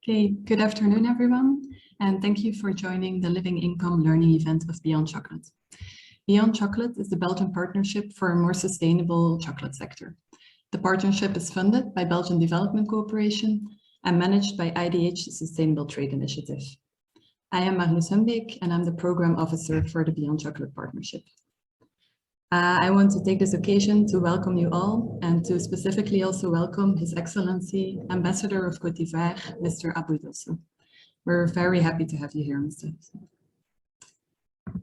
Okay, good afternoon, everyone, and thank you for joining the Living Income Learning event of Beyond Chocolate. Beyond Chocolate is the Belgian partnership for a more sustainable chocolate sector. The partnership is funded by Belgian Development Cooperation and managed by IDH Sustainable Trade Initiative. I am Marloes Humbeek, and I'm the Program Officer for the Beyond Chocolate Partnership. I want to take this occasion to welcome you all and to specifically also welcome His Excellency, Ambassador of Côte d'Ivoire, Mr. Abou Dosso. We're very happy to have you here, Mr.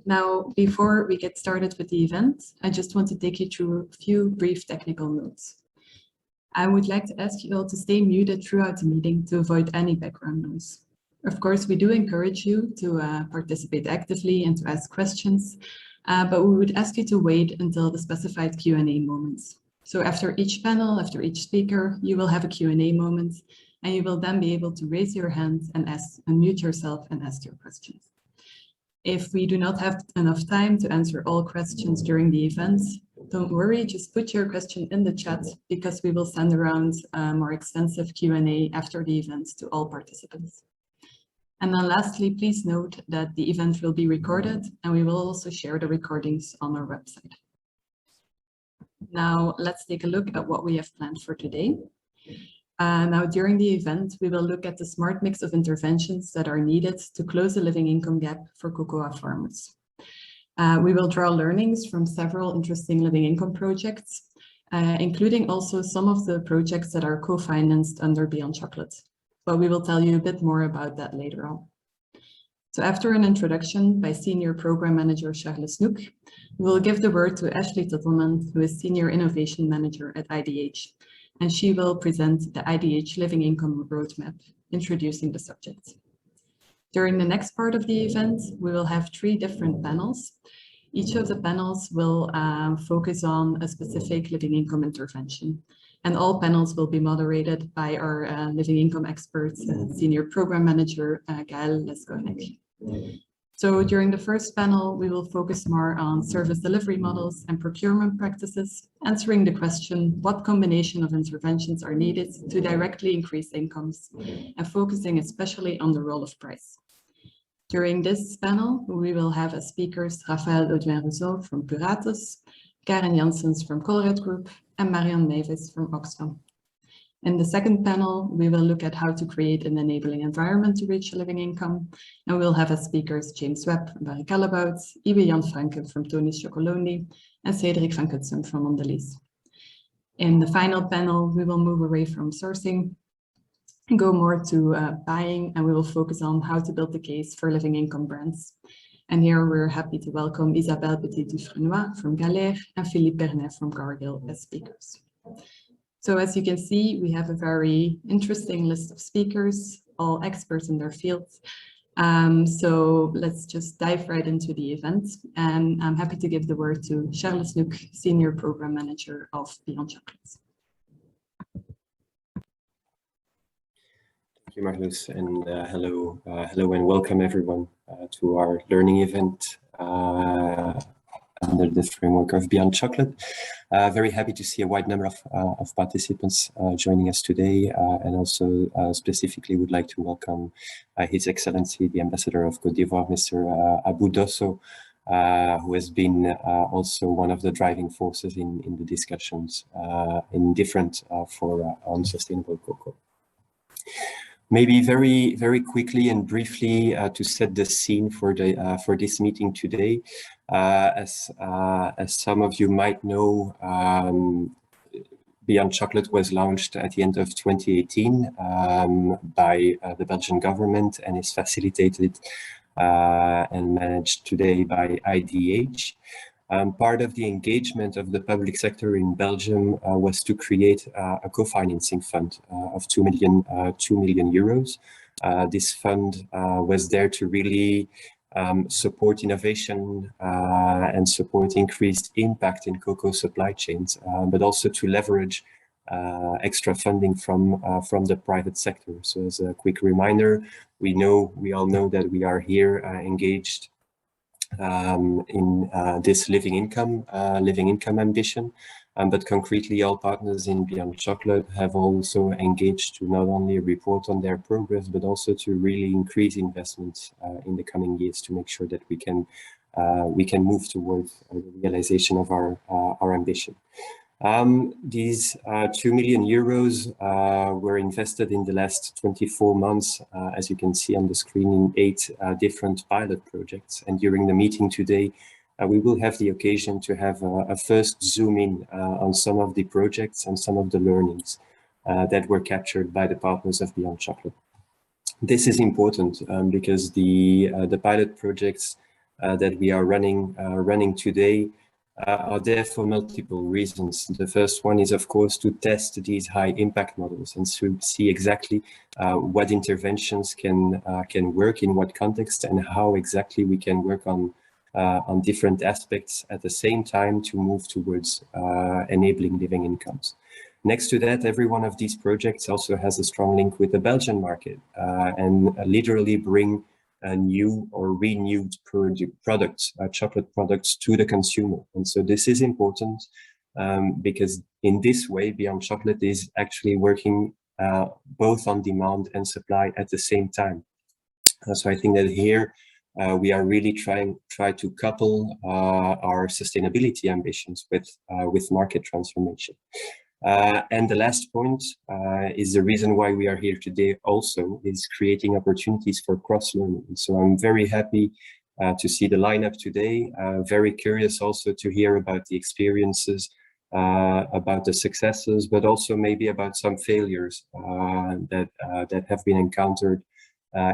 Now, before we get started with the event, I just want to take you through a few brief technical notes. I would like to ask you all to stay muted throughout the meeting to avoid any background noise. Of course, we do encourage you to participate actively and to ask questions, but we would ask you to wait until the specified Q&A moments. So after each panel, after each speaker, you will have a Q&A moment, and you will then be able to raise your hand and unmute yourself and ask your questions. If we do not have enough time to answer all questions during the event, don't worry, just put your question in the chat because we will send around a more extensive Q&A after the event to all participants. And then lastly, please note that the event will be recorded and we will also share the recordings on our website. Now, let's take a look at what we have planned for today. Now, during the event, we will look at the smart mix of interventions that are needed to close the living income gap for cocoa farmers. We will draw learnings from several interesting living income projects, including also some of the projects that are co-financed under Beyond Chocolate. But we will tell you a bit more about that later on. So after an introduction by Senior Program Manager Charles Snoek, we will give the word to Ashley Tittelman, who is Senior Innovation Manager at IDH, and she will present the IDH Living Income Roadmap, introducing the subject. During the next part of the event, we will have 3 different panels. Each of the panels will focus on a specific living income intervention. And all panels will be moderated by our living income experts and Senior Program Manager, Gaël Lescornec. So during the first panel, we will focus more on service delivery models and procurement practices, answering the question, what combination of interventions are needed to directly increase incomes, and focusing especially on the role of price. During this panel, we will have as speakers Raphaël Audouin-Rousseau from Puratus, Karen Janssens from Colruyt Group, and Marion Mavis from Oxfam. In the second panel, we will look at how to create an enabling environment to reach a living income, and we'll have as speakers James Webb from Barry Callebaut, Ibe Jan Franke from Tony's Chocolonely, and Cedric van Kutsum from Mondelez. In the final panel, we will move away from sourcing and go more to buying, and we will focus on how to build the case for living income brands. And here we're happy to welcome Isabelle Petit-Dufresnoy from Galère and Philippe Bernet from Cargill as speakers. So as you can see, we have a very interesting list of speakers, all experts in their fields. So let's just dive right into the event. And I'm happy to give the word to Charles Snoek, Senior Program Manager of Beyond Chocolate. Thank you, Marloes, and hello and welcome everyone to our learning event under the framework of Beyond Chocolate. Very happy to see a wide number of participants joining us today, and also specifically would like to welcome His Excellency, the Ambassador of Côte d'Ivoire, Mr. Abou Dosso, who has been also one of the driving forces in the discussions in different on sustainable cocoa. Maybe very quickly and briefly to set the scene for this meeting today. As some of you might know, Beyond Chocolate was launched at the end of 2018 by the Belgian government and is facilitated and managed today by IDH. Part of the engagement of the public sector in Belgium was to create a co-financing fund of 2 million euros. This fund was there to really support innovation and support increased impact in cocoa supply chains, but also to leverage extra funding from the private sector. So as a quick reminder, we all know that we are here engaged in this living income ambition, But concretely, all partners in Beyond Chocolate have also engaged to not only report on their progress, but also to really increase investments in the coming years to make sure that we can move towards the realization of our ambition. These 2 million euros were invested in the last 24 months, as you can see on the screen, in 8 different pilot projects. And during the meeting today, we will have the occasion to have a first zoom in on some of the projects and some of the learnings that were captured by the partners of Beyond Chocolate. This is important because the pilot projects that we are running today are there for multiple reasons. The first one is, of course, to test these high impact models and to see exactly what interventions can work in what context and how exactly we can work on different aspects at the same time to move towards enabling living incomes. Next to that, every one of these projects also has a strong link with the Belgian market and literally bring new or renewed products, chocolate products, to the consumer. And so this is important because in this way, Beyond Chocolate is actually working both on demand and supply at the same time. So I think that here we are really try to couple our sustainability ambitions with market transformation. And the last point is the reason why we are here today also is creating opportunities for cross-learning. So I'm very happy to see the lineup today, very curious also to hear about the experiences, about the successes, but also maybe about some failures that have been encountered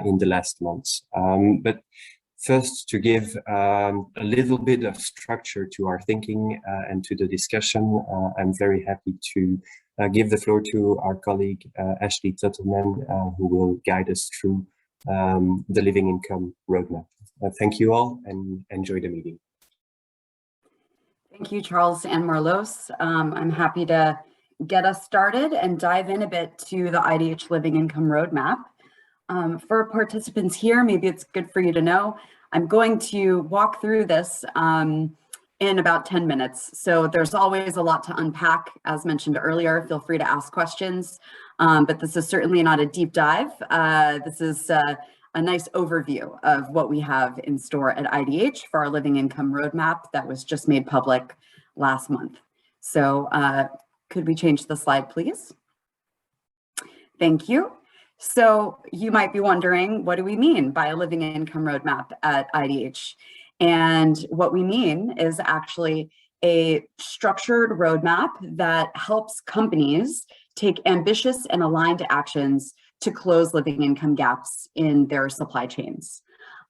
in the last months. But first, to give a little bit of structure to our thinking and to the discussion, I'm very happy to give the floor to our colleague, Ashley Tuttleman, who will guide us through the Living Income Roadmap. Thank you all and enjoy the meeting. Thank you, Charles and Marlos. I'm happy to get us started and dive in a bit to the IDH Living Income Roadmap. For participants here, maybe it's good for you to know, I'm going to walk through this in about 10 minutes. So there's always a lot to unpack, as mentioned earlier. Feel free to ask questions, but this is certainly not a deep dive. This is a nice overview of what we have in store at IDH for our Living Income Roadmap that was just made public last month. So could we change the slide, please? Thank you. So you might be wondering, what do we mean by a living income roadmap at IDH? And what we mean is actually a structured roadmap that helps companies take ambitious and aligned actions to close living income gaps in their supply chains.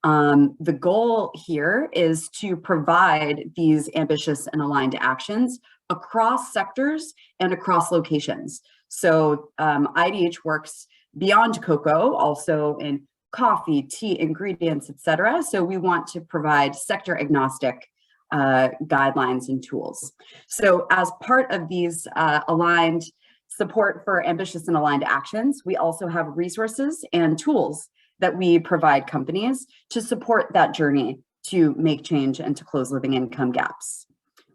The goal here is to provide these ambitious and aligned actions across sectors and across locations. So IDH works beyond cocoa, also in coffee, tea, ingredients, etc. So we want to provide sector agnostic guidelines and tools. So as part of these aligned support for ambitious and aligned actions, we also have resources and tools that we provide companies to support that journey to make change and to close living income gaps.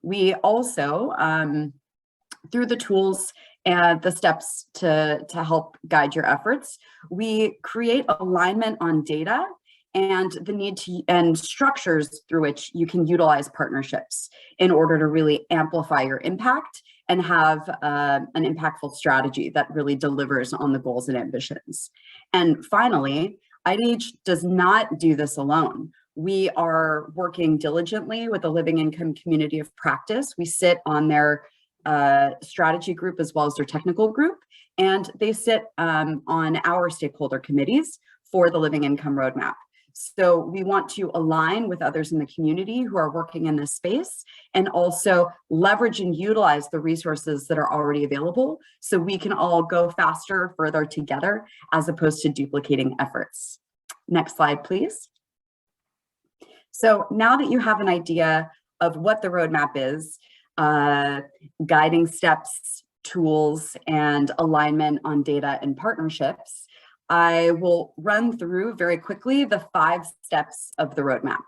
We also, through the tools and the steps to help guide your efforts, we create alignment on data and the need to and structures through which you can utilize partnerships in order to really amplify your impact and have an impactful strategy that really delivers on the goals and ambitions. And finally, IDH does not do this alone. We are working diligently with the Living Income Community of Practice. We sit on their strategy group as well as their technical group, and they sit on our stakeholder committees for the Living Income Roadmap. So we want to align with others in the community who are working in this space and also leverage and utilize the resources that are already available so we can all go faster, further together, as opposed to duplicating efforts. Next slide, please. So now that you have an idea of what the roadmap is, guiding steps, tools, and alignment on data and partnerships, I will run through very quickly the 5 steps of the roadmap.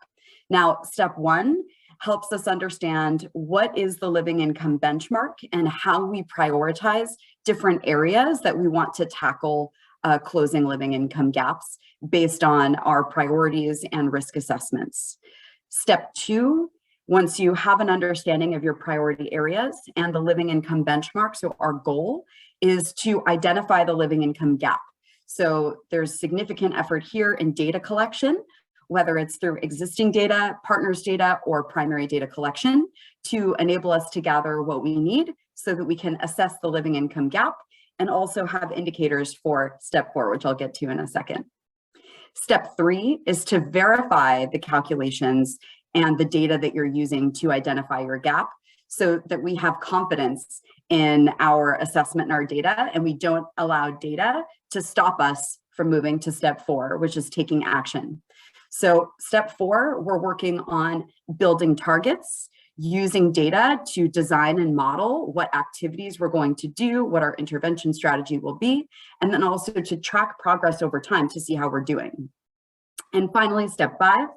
Now, step 1 helps us understand what is the living income benchmark and how we prioritize different areas that we want to tackle closing living income gaps based on our priorities and risk assessments. Step 2, once you have an understanding of your priority areas and the living income benchmark, so our goal is to identify the living income gap. So there's significant effort here in data collection, whether it's through existing data, partners data, or primary data collection, to enable us to gather what we need so that we can assess the living income gap and also have indicators for step 4, which I'll get to in a second. Step 3 is to verify the calculations and the data that you're using to identify your gap so that we have confidence in our assessment and our data, and we don't allow data to stop us from moving to step 4, which is taking action. So step 4, we're working on building targets, using data to design and model what activities we're going to do, what our intervention strategy will be, and then also to track progress over time to see how we're doing. And finally, step 5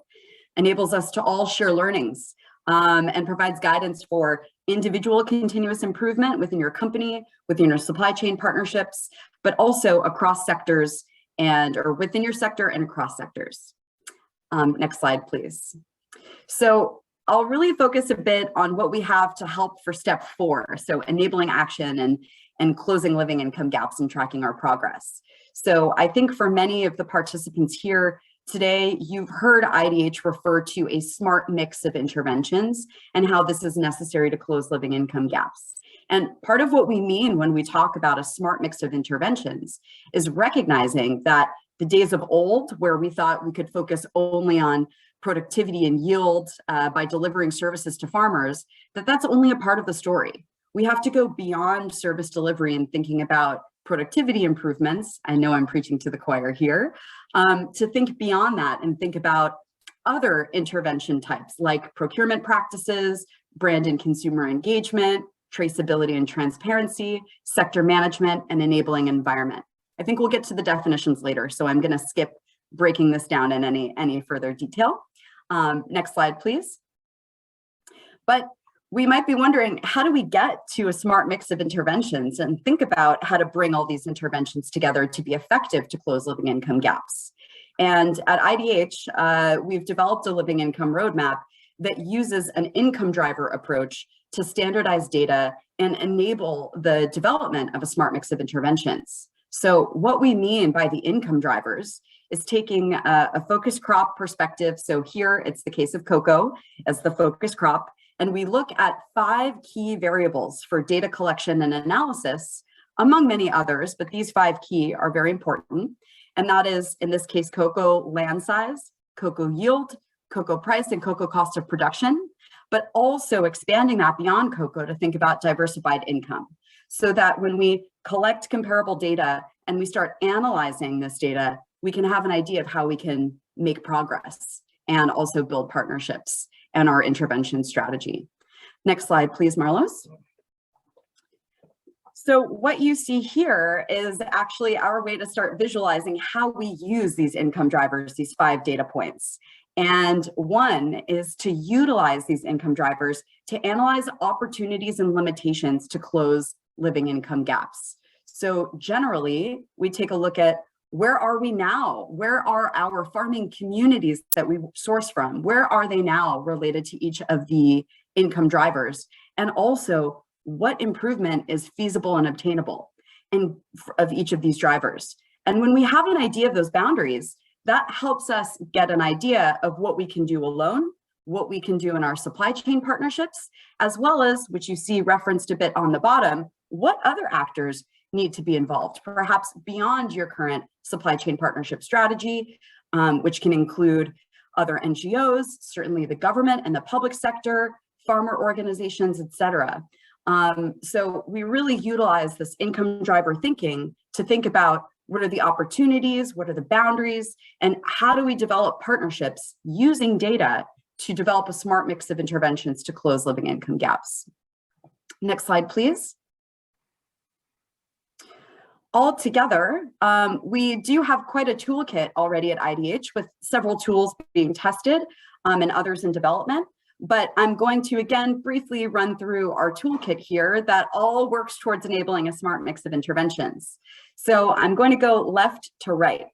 enables us to all share learnings and provides guidance for individual continuous improvement within your company, within your supply chain partnerships, but also across sectors or within your sector and across sectors. Next slide, please. So I'll really focus a bit on what we have to help for step 4, so enabling action and closing living income gaps and tracking our progress. So I think for many of the participants here today, you've heard IDH refer to a smart mix of interventions and how this is necessary to close living income gaps. And part of what we mean when we talk about a smart mix of interventions is recognizing that the days of old, where we thought we could focus only on productivity and yield by delivering services to farmers, that's only a part of the story. We have to go beyond service delivery and thinking about productivity improvements. I know I'm preaching to the choir here, to think beyond that and think about other intervention types like procurement practices, brand and consumer engagement, traceability and transparency, sector management, and enabling environment. I think we'll get to the definitions later, so I'm going to skip breaking this down in any further detail. Next slide, please. But we might be wondering, how do we get to a smart mix of interventions and think about how to bring all these interventions together to be effective to close living income gaps? And at IDH, we've developed a living income roadmap that uses an income driver approach to standardize data and enable the development of a smart mix of interventions. So what we mean by the income drivers is taking a focus crop perspective. So here it's the case of cocoa as the focus crop. And we look at 5 key variables for data collection and analysis, among many others, but these 5 key are very important. And that is, in this case, cocoa land size, cocoa yield, cocoa price, and cocoa cost of production, but also expanding that beyond cocoa to think about diversified income. So that when we collect comparable data and we start analyzing this data, we can have an idea of how we can make progress and also build partnerships and our intervention strategy. Next slide, please, Marlos. So what you see here is actually our way to start visualizing how we use these income drivers, these 5 data points. And one is to utilize these income drivers to analyze opportunities and limitations to close living income gaps. So generally, we take a look at where are we now? Where are our farming communities that we source from? Where are they now related to each of the income drivers? And also, what improvement is feasible and obtainable of each of these drivers? And when we have an idea of those boundaries, that helps us get an idea of what we can do alone, what we can do in our supply chain partnerships, as well as, which you see referenced a bit on the bottom, what other actors need to be involved, perhaps beyond your current supply chain partnership strategy, which can include other NGOs, certainly the government and the public sector, farmer organizations, et cetera. So we really utilize this income driver thinking to think about what are the opportunities, what are the boundaries, and how do we develop partnerships using data to develop a smart mix of interventions to close living income gaps. Next slide, please. Altogether, we do have quite a toolkit already at IDH with several tools being tested and others in development. But I'm going to again briefly run through our toolkit here that all works towards enabling a smart mix of interventions. So I'm going to go left to right.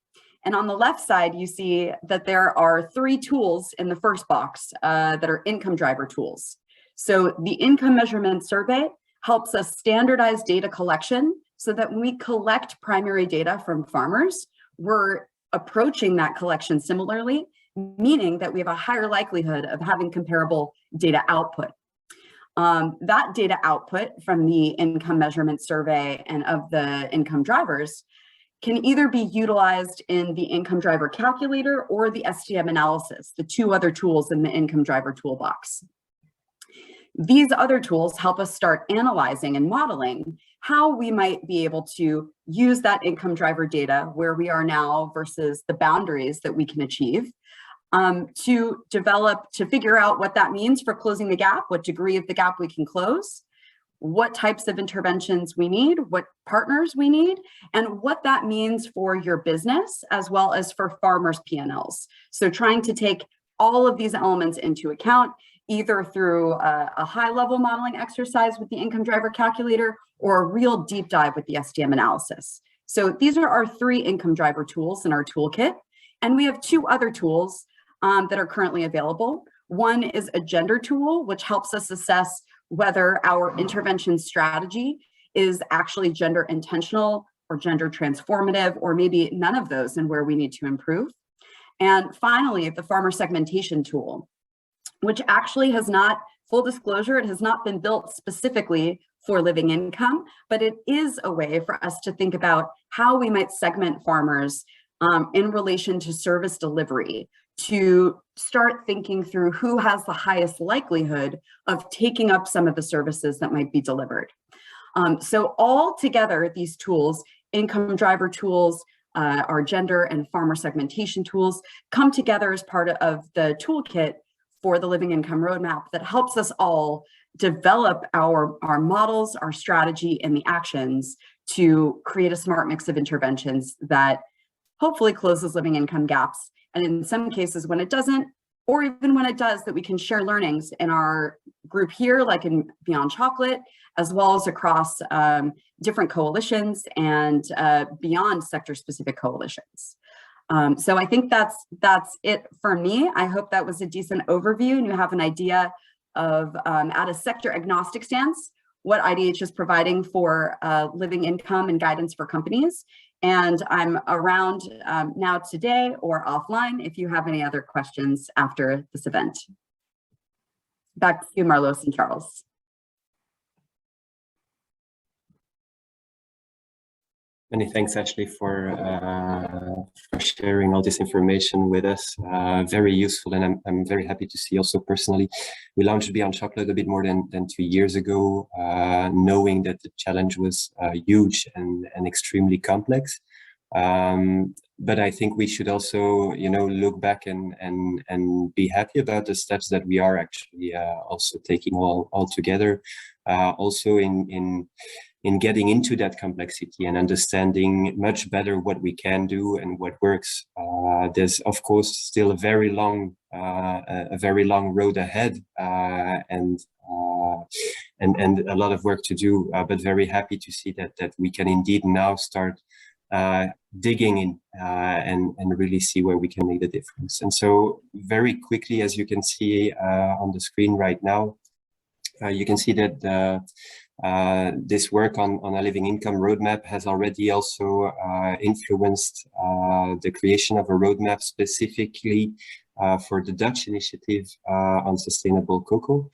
And on the left side, you see that there are 3 tools in the first box that are income driver tools. So the income measurement survey helps us standardize data collection so that when we collect primary data from farmers, we're approaching that collection similarly, meaning that we have a higher likelihood of having comparable data output. That data output from the income measurement survey and of the income drivers can either be utilized in the income driver calculator or the STM analysis, the 2 other tools in the income driver toolbox. These other tools help us start analyzing and modeling how we might be able to use that income driver data where we are now versus the boundaries that we can achieve to figure out what that means for closing the gap, what degree of the gap we can close, what types of interventions we need, what partners we need, and what that means for your business as well as for farmers' P&Ls. So trying to take all of these elements into account, either through a high-level modeling exercise with the income driver calculator or a real deep dive with the STM analysis. So these are our 3 income driver tools in our toolkit. And we have 2 other tools that are currently available. One is a gender tool, which helps us assess whether our intervention strategy is actually gender intentional or gender transformative, or maybe none of those and where we need to improve. And finally, the farmer segmentation tool, which actually has not, full disclosure, it has not been built specifically for living income, but it is a way for us to think about how we might segment farmers in relation to service delivery, to start thinking through who has the highest likelihood of taking up some of the services that might be delivered. So all together, these tools, income driver tools, our gender and farmer segmentation tools, come together as part of the toolkit for the Living Income Roadmap that helps us all develop our models, our strategy, and the actions to create a smart mix of interventions that hopefully closes living income gaps. And in some cases, when it doesn't, or even when it does, that we can share learnings in our group here, like in Beyond Chocolate, as well as across different coalitions and beyond sector-specific coalitions. So I think that's it for me. I hope that was a decent overview and you have an idea of, at a sector agnostic stance, what IDH is providing for living income and guidance for companies. And I'm around now today or offline if you have any other questions after this event. Back to you, Marlos and Charles. Many thanks, Ashley, for sharing all this information with us. Very useful, and I'm very happy to see also personally. We launched Beyond Chocolate a bit more than 2 years ago, knowing that the challenge was huge and extremely complex. But I think we should also, look back and be happy about the steps that we are actually also taking all together. Also in getting into that complexity and understanding much better what we can do and what works. There's of course still a very long road ahead, and a lot of work to do. But very happy to see that we can indeed now start digging in and really see where we can make the difference. And so very quickly, as you can see on the screen right now, you can see that this work on a living income roadmap has already also influenced the creation of a roadmap specifically for the Dutch initiative on sustainable cocoa.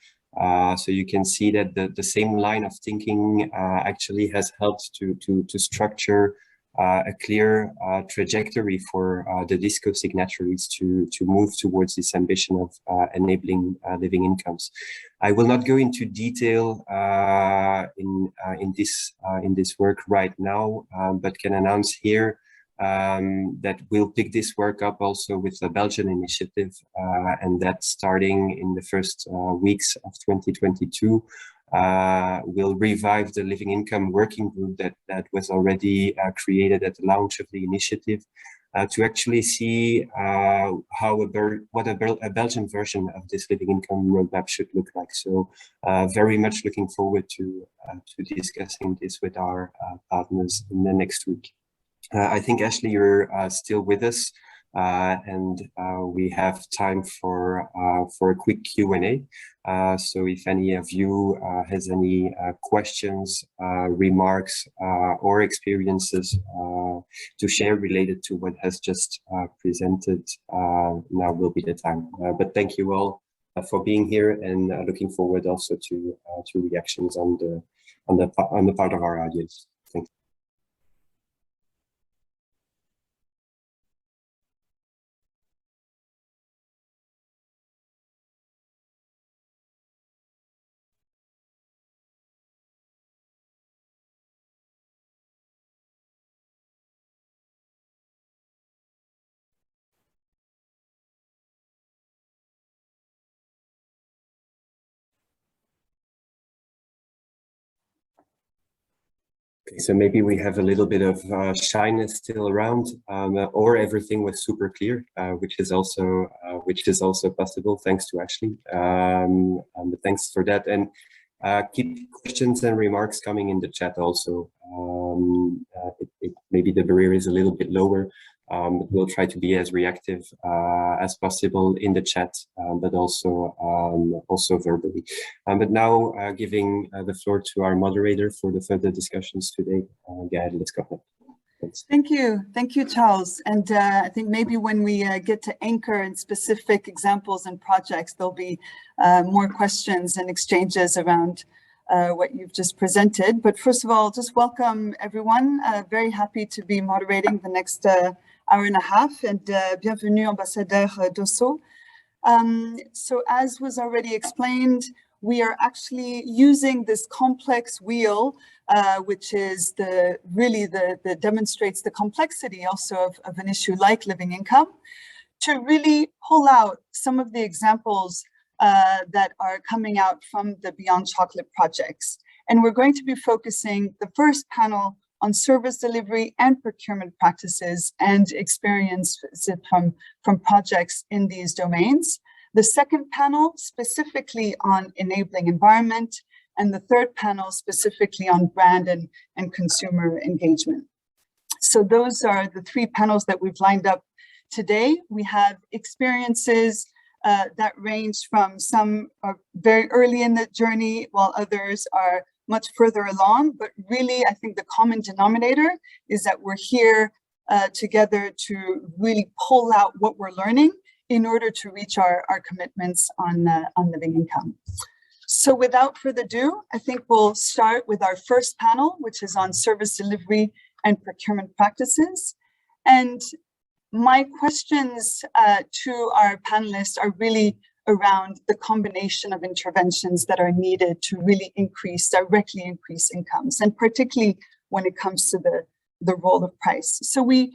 So you can see that the same line of thinking actually has helped to structure a clear trajectory for the DISCO signatories to move towards this ambition of enabling living incomes. I will not go into detail in this work right now, but can announce here that we'll pick this work up also with the Belgian initiative, and that starting in the first weeks of 2022. We'll revive the living income working group that was already created at the launch of the initiative, to actually see what a Belgian version of this living income roadmap should look like. So very much looking forward to discussing this with our partners in the next week. I think, Ashley, you're still with us, and we have time for a quick Q&A. So if any of you has any questions, remarks, or experiences to share related to what has just presented, now will be the time. But thank you all for being here, and looking forward also to reactions on the part of our audience. Thank you. Okay, so maybe we have a little bit of shyness still around, or everything was super clear, which is also possible. Thanks to Ashley. But thanks for that, and keep questions and remarks coming in the chat also. Maybe the barrier is a little bit lower. But we'll try to be as reactive as possible in the chat, but also verbally. But now giving the floor to our moderator for the further discussions today. Gaëlle, let's go ahead. Thanks. Thank you, Charles. And I think maybe when we get to anchor in specific examples and projects, there'll be more questions and exchanges around what you've just presented. But first of all, just welcome everyone. Very happy to be moderating the next hour and a half, and bienvenue, Ambassadeur Dosso. So as was already explained, we are actually using this complex wheel, which is that demonstrates the complexity also of an issue like living income, to really pull out some of the examples that are coming out from the Beyond Chocolate projects. And we're going to be focusing the first panel on service delivery and procurement practices and experiences from projects in these domains. The second panel specifically on enabling environment, and the third panel specifically on brand and consumer engagement. So those are the three panels that we've lined up today. We have experiences that range from some are very early in the journey, while others are much further along. But really, I think the common denominator is that we're here together to really pull out what we're learning in order to reach our commitments on living income. So without further ado, I think we'll start with our first panel, which is on service delivery and procurement practices. And my questions to our panelists are really around the combination of interventions that are needed to really directly increase incomes, and particularly when it comes to the role of price. So we,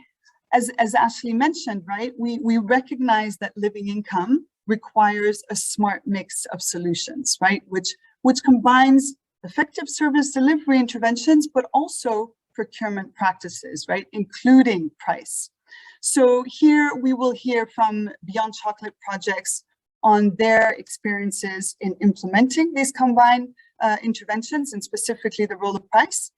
as Ashley mentioned, right, we recognize that living income requires a smart mix of solutions, right, which combines effective service delivery interventions, but also procurement practices, right, including price. So here we will hear from Beyond Chocolate projects on their experiences in implementing these combined interventions, and specifically the role of price.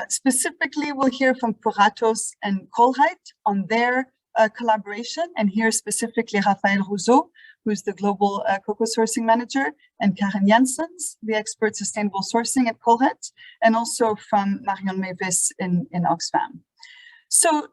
Specifically, we'll hear from Puratos and Côte on their collaboration, and here specifically Raphaël Rousseau, who's the Global Cocoa Sourcing Manager, and Karen Janssens, the expert sustainable sourcing at Côte, and also from Marion Mavis in Oxfam. So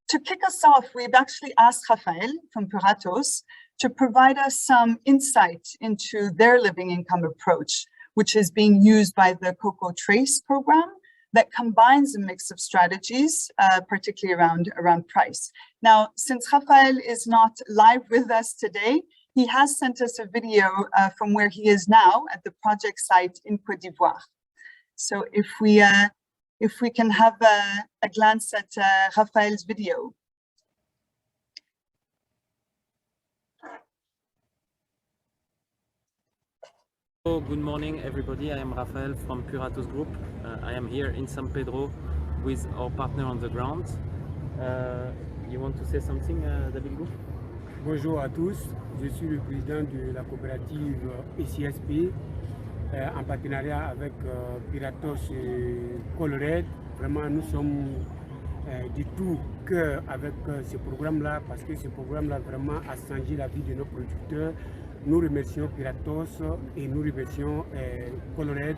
to kick us off, we've actually asked Raphaël from Puratos to provide us some insight into their living income approach, which is being used by the Cocoa Trace program that combines a mix of strategies, particularly around price. Now, since Raphaël is not live with us today, he has sent us a video from where he is now at the project site in Côte d'Ivoire. So if we can have a glance at Raphaël's video. So, good morning, everybody. I am Raphaël from Puratos Group. I am here in San Pedro with our partner on the ground. you want to say something, David Gou? Bonjour à tous, je suis le président de la coopérative ICSP en partenariat avec Piratos et Colorade. Vraiment, nous sommes du tout cœur avec ce programme-là parce que ce programme-là vraiment a changé la vie de nos producteurs. Nous remercions Piratos et nous remercions Colorade.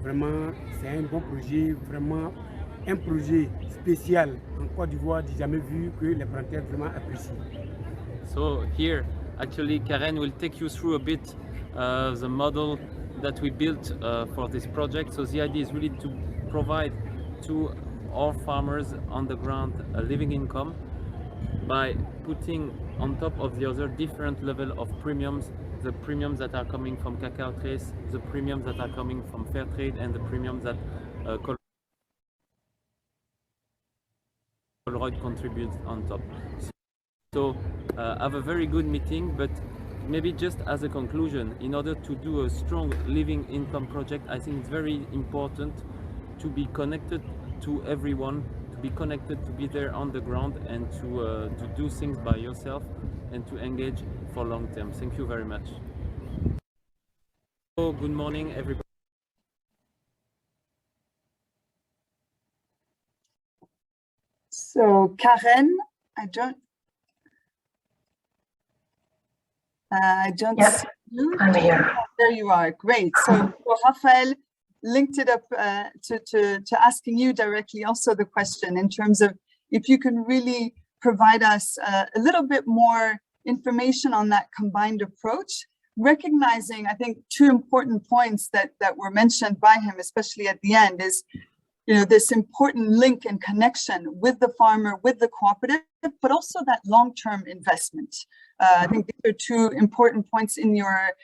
Vraiment, c'est un bon projet, vraiment un projet spécial en Côte d'Ivoire, j'ai jamais vu que les producteurs vraiment apprécient. So here, actually, Karen will take you through a bit the model that we built for this project. So the idea is really to provide to all farmers on the ground a living income by putting on top of the other different level of premiums, the premiums that are coming from cacao trace, the premiums that are coming from fair trade, and the premiums that Colruyt contributes on top. So have a very good meeting, but maybe just as a conclusion, in order to do a strong living income project, I think it's very important to be connected to everyone, to be connected, to be there on the ground, and to do things by yourself and to engage for long term. Thank you very much. So, good morning, everybody. So Karen, I don't Yep, see you. I'm here. There you are. Great. So Raphael linked it up to asking you directly also the question in terms of if you can really provide us a little bit more information on that combined approach, recognizing, I think, two important points that were mentioned by him, especially at the end, is this important link and connection with the farmer, with the cooperative, but also that long-term investment. I think these are two important points in your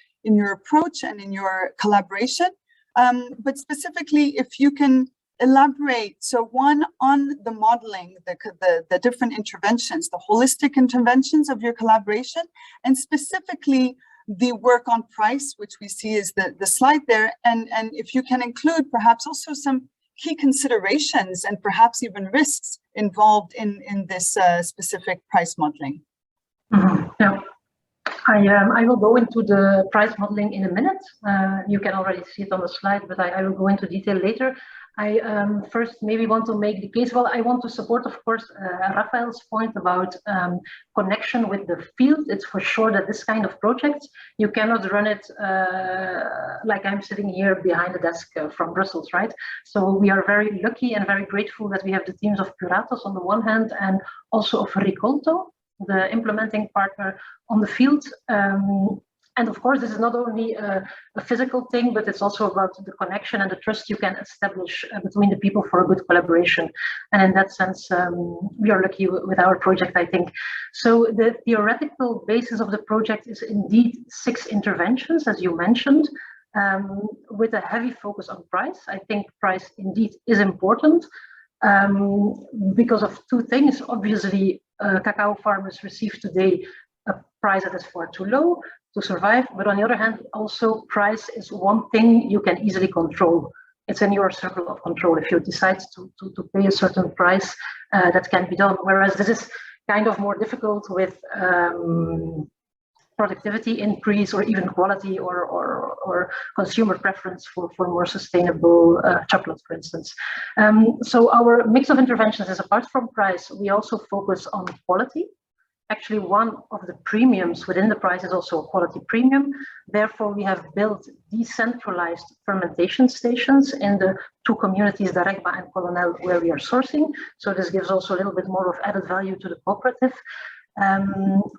approach and in your collaboration. But specifically, if you can elaborate, so one on the modeling, the different interventions, the holistic interventions of your collaboration, and specifically the work on price, which we see is the slide there, and if you can include perhaps also some key considerations and perhaps even risks involved in this specific price modeling. Yeah, I will go into the price modeling in a minute. You can already see it on the slide, but I will go into detail later. I first maybe want to make the case. Well, I want to support, of course, Raphael's point about connection with the field. It's for sure that this kind of project, you cannot run it like I'm sitting here behind the desk from Brussels, right? So we are very lucky and very grateful that we have the teams of Piratos on the one hand and also of Ricolto, the implementing partner on the field. And of course, this is not only a physical thing, but it's also about the connection and the trust you can establish between the people for a good collaboration. And in that sense, we are lucky with our project, I think. So the theoretical basis of the project is indeed 6 interventions, as you mentioned, with a heavy focus on price. I think price indeed is important because of 2 things. Obviously, cacao farmers receive today a price that is far too low to survive, but on the other hand, also price is one thing you can easily control. It's in your circle of control. If you decide to pay a certain price, that can be done. Whereas this is kind of more difficult with productivity increase or even quality or consumer preference for more sustainable chocolate, for instance. So our mix of interventions is, apart from price, we also focus on quality. Actually, one of the premiums within the price is also a quality premium. Therefore, we have built decentralized fermentation stations in the 2 communities, Daregba and Colonel, where we are sourcing. So this gives also a little bit more of added value to the cooperative.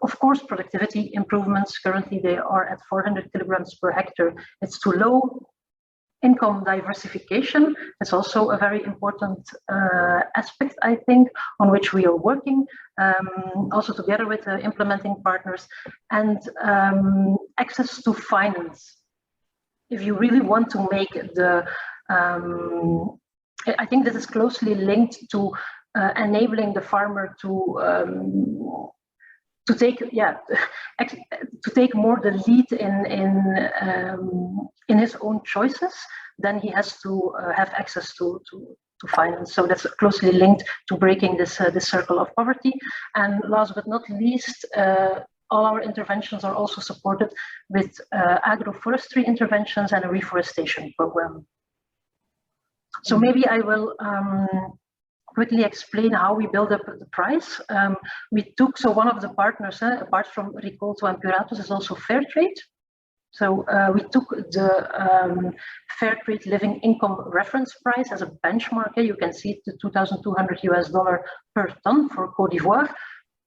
Of course, productivity improvements. Currently, they are at 400 kilograms per hectare. It's too low. Income diversification is also a very important aspect, I think, on which we are working, also together with the implementing partners, and access to finance. If you really want to make the, I think this is closely linked to enabling the farmer to take more the lead in his own choices, then he has to have access to finance. So that's closely linked to breaking this circle of poverty. And last but not least, all our interventions are also supported with agroforestry interventions and a reforestation program. So maybe I will quickly explain how we build up the price. So one of the partners, apart from Ricolto and Puratos, is also Fairtrade. So we took the Fairtrade Living Income Reference Price as a benchmark. You can see it, the $2,200 per ton for Côte d'Ivoire.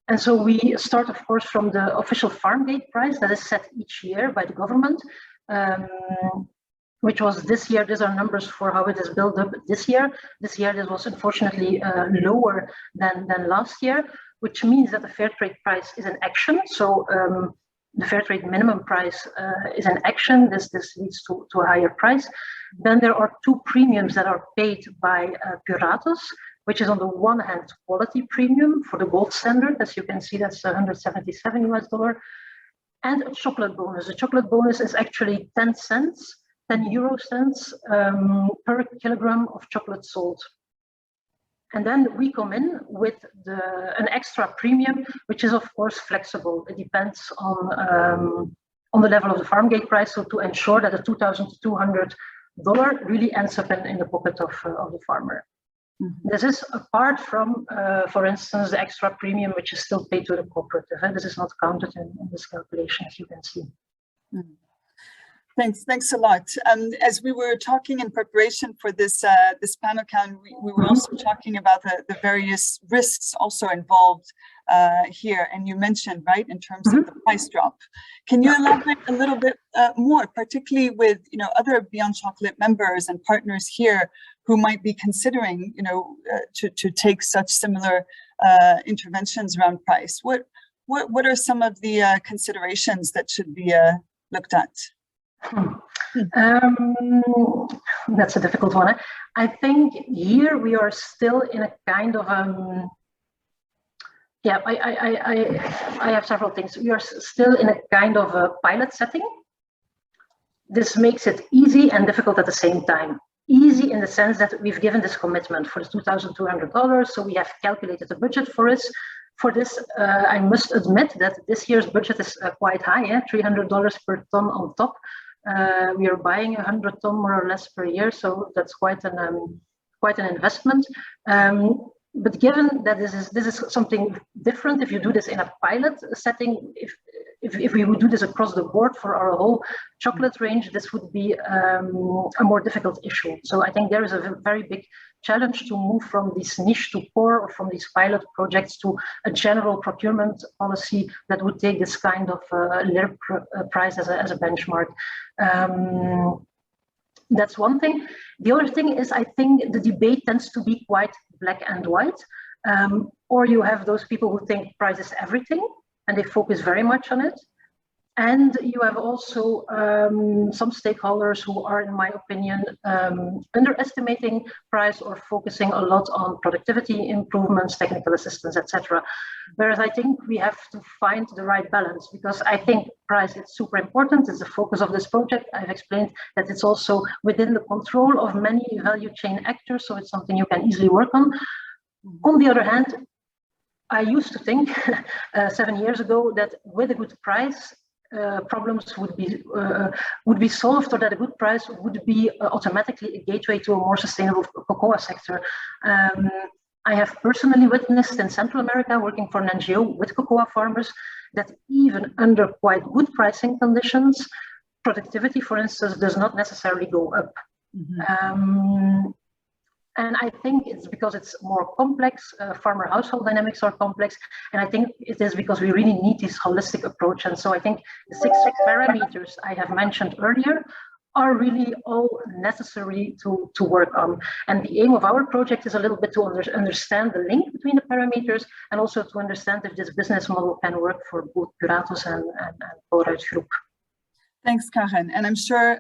And so we start, of course, from the official farm gate price that is set each year by the government, which was this year. These are numbers for how it is built up this year. This year, this was unfortunately lower than last year, which means that the Fairtrade price is in action. So the Fairtrade minimum price is in action. This leads to a higher price. Then there are two premiums that are paid by Puratos, which is on the one hand quality premium for the gold standard. As you can see, that's $177, and a chocolate bonus. The chocolate bonus is actually 10 euro cents per kilogram of chocolate sold. And then we come in with an extra premium, which is of course flexible. It depends on the level of the farm gate price, so to ensure that the $2,200 really ends up in the pocket of the farmer. Mm-hmm. This is apart from, for instance, the extra premium, which is still paid to the cooperative. This is not counted in this calculation, as you can see. Mm-hmm. Thanks a lot. As we were talking in preparation for this this panel, we were also talking about the various risks also involved here, and you mentioned, right, in terms of the price drop. Can you elaborate a little bit more, particularly with other Beyond Chocolate members and partners here who might be considering to take such similar interventions around price? What are some of the considerations that should be looked at? That's a difficult one. I think here we are still in a kind of I have several things. We are still in a kind of a pilot setting. This makes it easy and difficult at the same time. Easy in the sense that we've given this commitment for the $2,200, so we have calculated the budget for us. For this, I must admit that this year's budget is quite high, $300 per ton on top. We are buying 100 ton more or less per year, so that's quite an investment. But given that this is something different, if you do this in a pilot setting, if we would do this across the board for our whole chocolate range, this would be a more difficult issue. So I think there is a very big challenge to move from this niche to core, or from these pilot projects to a general procurement policy that would take this kind of LIRP price as a benchmark. That's one thing. The other thing is, I think the debate tends to be quite black and white, or you have those people who think price is everything and they focus very much on it. And you have also some stakeholders who are, in my opinion, underestimating price or focusing a lot on productivity improvements, technical assistance, etc. Whereas I think we have to find the right balance, because I think price is super important. It's the focus of this project. I've explained that it's also within the control of many value chain actors, so it's something you can easily work on. On the other hand, I used to think 7 years ago that with a good price, problems would be solved, or that a good price would be automatically a gateway to a more sustainable cocoa sector. I have personally witnessed in Central America, working for an NGO with cocoa farmers, that even under quite good pricing conditions, productivity, for instance, does not necessarily go up. Mm-hmm. And I think it's because it's more complex, farmer household dynamics are complex, and I think it is because we really need this holistic approach. And so I think the 6 parameters I have mentioned earlier are really all necessary to work on. And the aim of our project is a little bit to understand the link between the parameters, and also to understand if this business model can work for both Puratos and Côte Group. Thanks, Karen. And I'm sure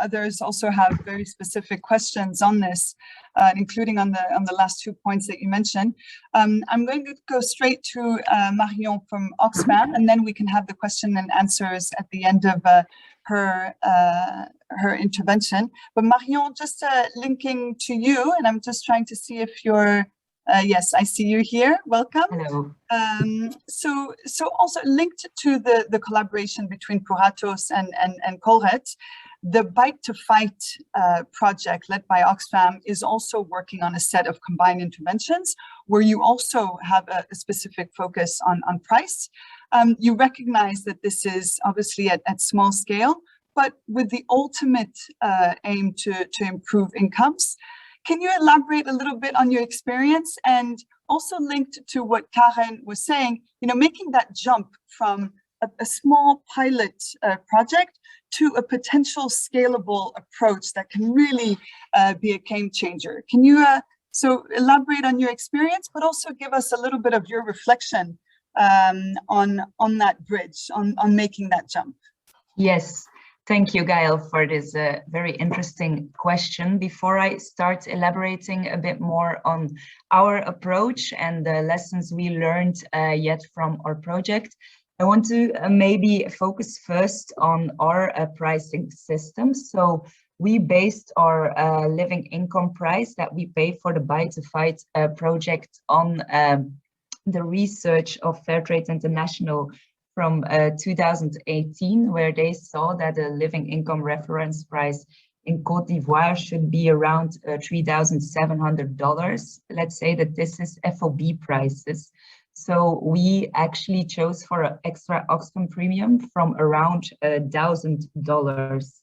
others also have very specific questions on this, including on the last 2 points that you mentioned. I'm going to go straight to Marion from Oxfam, and then we can have the question and answers at the end of her intervention. But Marion, just linking to you, and I'm just trying to see if you're, yes, I see you here. Welcome. Hello. So also linked to the collaboration between Puratos and Côte, the Bite to Fight project led by Oxfam is also working on a set of combined interventions where you also have a specific focus on price. You recognize that this is obviously at small scale, but with the ultimate aim to improve incomes. Can you elaborate a little bit on your experience, and also linked to what Karen was saying, making that jump from a small pilot project to a potential scalable approach that can really be a game changer? Can you so elaborate on your experience, but also give us a little bit of your reflection on that bridge, on making that jump? Yes, thank you, Gail, for this very interesting question. Before I start elaborating a bit more on our approach and the lessons we learned yet from our project, I want to maybe focus first on our pricing system. So we based our living income price that we pay for the Bite to Fight project on the research of Fairtrade International from 2018, where they saw that the living income reference price in Côte d'Ivoire should be around $3,700. Let's say that this is FOB prices. So we actually chose for an extra Oxfam premium from around $1,000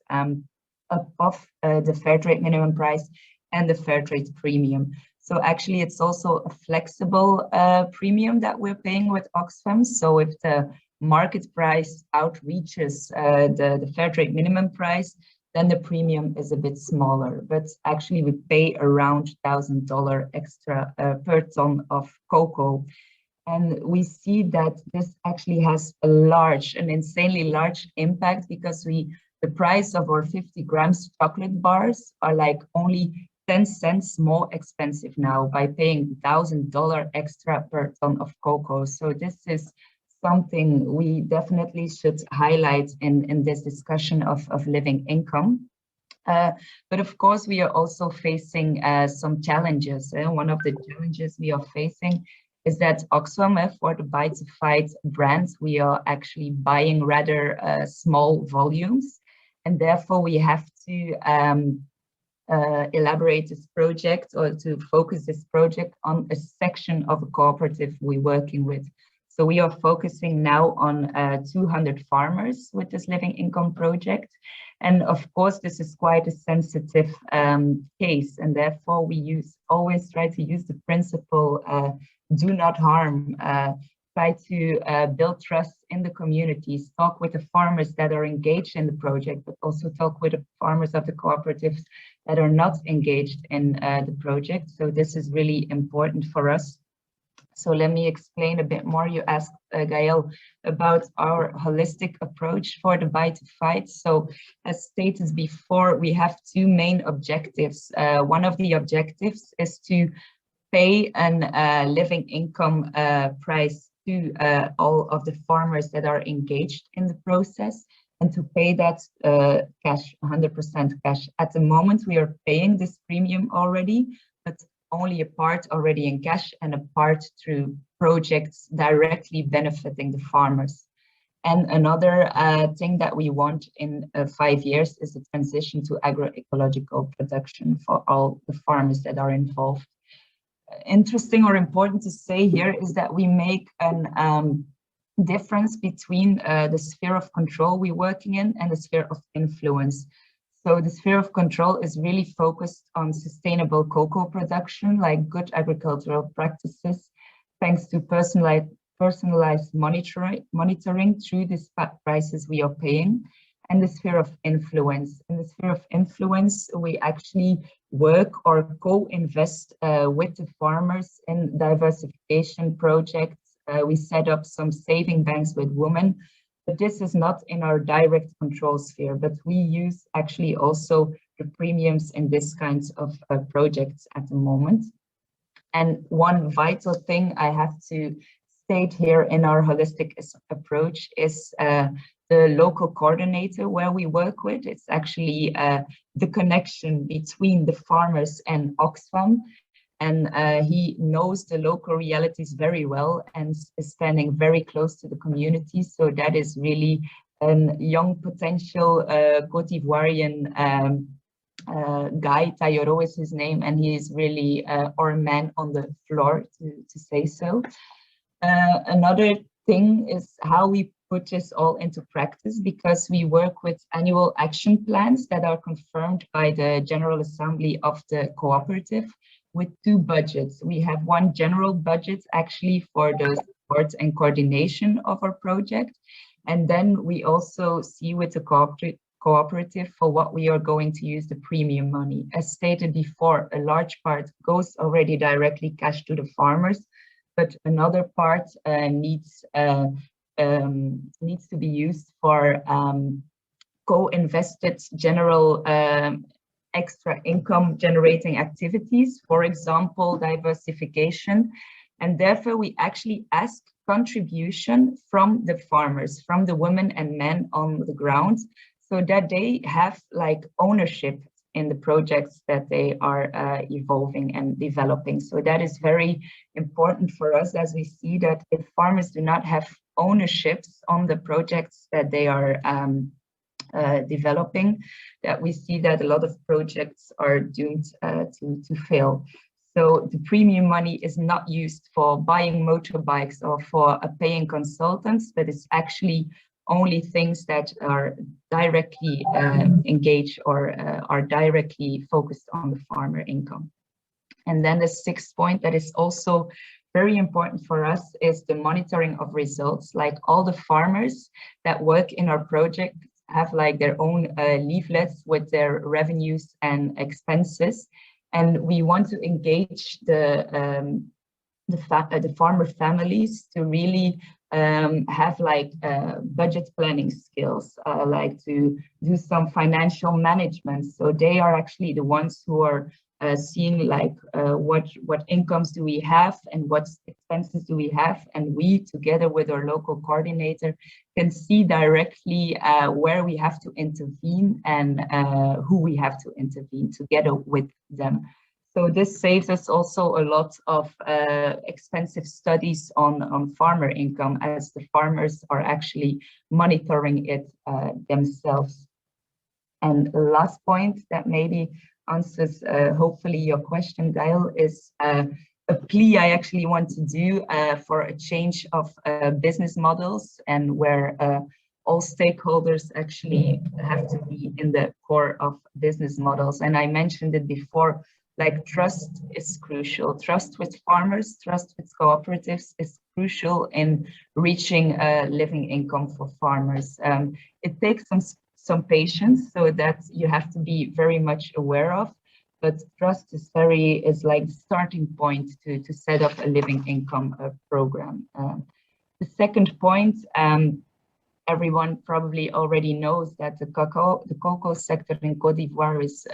above the Fairtrade minimum price and the Fairtrade premium. So actually it's also a flexible premium that we're paying with Oxfam. So if the market price outreaches the Fairtrade minimum price, then the premium is a bit smaller, but actually we pay around $1,000 extra per ton of cocoa. And we see that this actually has an insanely large impact, because the price of our 50 grams chocolate bars are like only 10 cents more expensive now by paying $1,000 extra per ton of cocoa. So this is something we definitely should highlight in this discussion of living income. But of course, we are also facing some challenges. One of the challenges we are facing is that Oxfam, for the Bite to Fight brands, we are actually buying rather small volumes. And therefore, we have to elaborate this project, or to focus this project on a section of a cooperative we're working with. So we are focusing now on 200 farmers with this living income project. And of course, this is quite a sensitive case. And therefore, we always try to use the principle, do not harm, try to build trust in the communities, talk with the farmers that are engaged in the project, but also talk with the farmers of the cooperatives that are not engaged in the project. So this is really important for us. So let me explain a bit more. You asked, Gael, about our holistic approach for the Bite to Fight. So as stated before, we have two main objectives. One of the objectives is to pay a living income price to all of the farmers that are engaged in the process, and to pay that cash, 100% cash. At the moment, we are paying this premium already, but only a part already in cash and a part through projects directly benefiting the farmers. And another thing that we want in 5 years is the transition to agroecological production for all the farmers that are involved. Interesting or important to say here is that we make a difference between the sphere of control we're working in and the sphere of influence. So the sphere of control is really focused on sustainable cocoa production, like good agricultural practices, thanks to personalized monitoring through the prices we are paying. And the sphere of influence. In the sphere of influence, we actually work or co-invest with the farmers in diversification projects. We set up some saving banks with women, but this is not in our direct control sphere, but we use actually also the premiums in this kinds of projects at the moment. And one vital thing I have to state here in our holistic approach is the local coordinator where we work with. It's actually the connection between the farmers and Oxfam. And he knows the local realities very well and is standing very close to the community. So that is really a young potential Côte d'Ivoirian guy. Tayoro is his name, and he is really our man on the floor, to say so. Another thing is how we put this all into practice, because we work with annual action plans that are confirmed by the General Assembly of the cooperative with 2 budgets. We have one general budget actually for the support and coordination of our project. And then we also see with the cooperative for what we are going to use the premium money. As stated before, a large part goes already directly cash to the farmers, but another part needs to be used for co-invested general extra income generating activities, for example, diversification. And therefore, we actually ask contribution from the farmers, from the women and men on the ground, so that they have like ownership in the projects that they are evolving and developing. So that is very important for us, as we see that if farmers do not have ownerships on the projects that they are developing, that we see that a lot of projects are doomed to fail. So the premium money is not used for buying motorbikes or for paying consultants, but it's actually only things that are directly engaged or are directly focused on the farmer income. And then the 6th point that is also very important for us is the monitoring of results. Like all the farmers that work in our project have like their own leaflets with their revenues and expenses. And we want to engage the farmer families to really have like budget planning skills, like to do some financial management. So they are actually the ones who are seeing like what incomes do we have and what expenses do we have, and we together with our local coordinator can see directly where we have to intervene and who we have to intervene together with them. So this saves us also a lot of expensive studies on farmer income, as the farmers are actually monitoring it themselves. And the last point that maybe answers hopefully your question, Gail, is a plea I actually want to do for a change of business models, and where all stakeholders actually have to be in the core of business models. And I mentioned it before, like trust is crucial. Trust with farmers, trust with cooperatives is crucial in reaching a living income for farmers. It takes some patience, so that you have to be very much aware of, but trust is like the starting point to set up a living income program. The second point, everyone probably already knows that the cocoa sector in Côte d'Ivoire is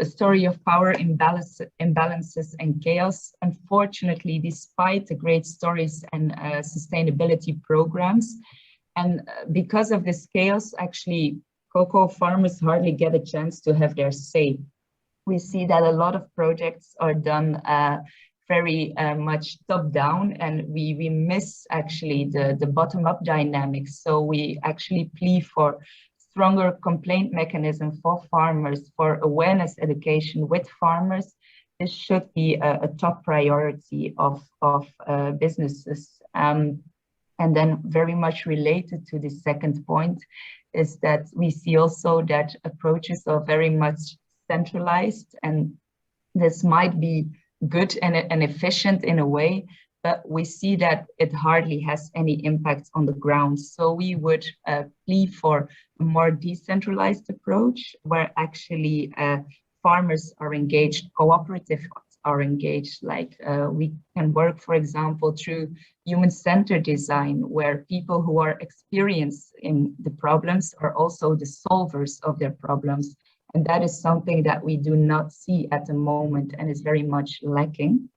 a story of power imbalances and chaos. Unfortunately, despite the great stories and sustainability programs, and because of this chaos, actually, cocoa farmers hardly get a chance to have their say. We see that a lot of projects are done very much top down, and we miss actually the bottom-up dynamics. So we actually plea for stronger complaint mechanism for farmers, for awareness education with farmers. This should be a top priority of businesses. And then very much related to the second point is that we see also that approaches are very much centralized, and this might be good and efficient in a way, but we see that it hardly has any impact on the ground. So we would plea for a more decentralized approach, where actually farmers are engaged, cooperatives are engaged. Like we can work, for example, through human-centered design, where people who are experienced in the problems are also the solvers of their problems. And that is something that we do not see at the moment and is very much lacking.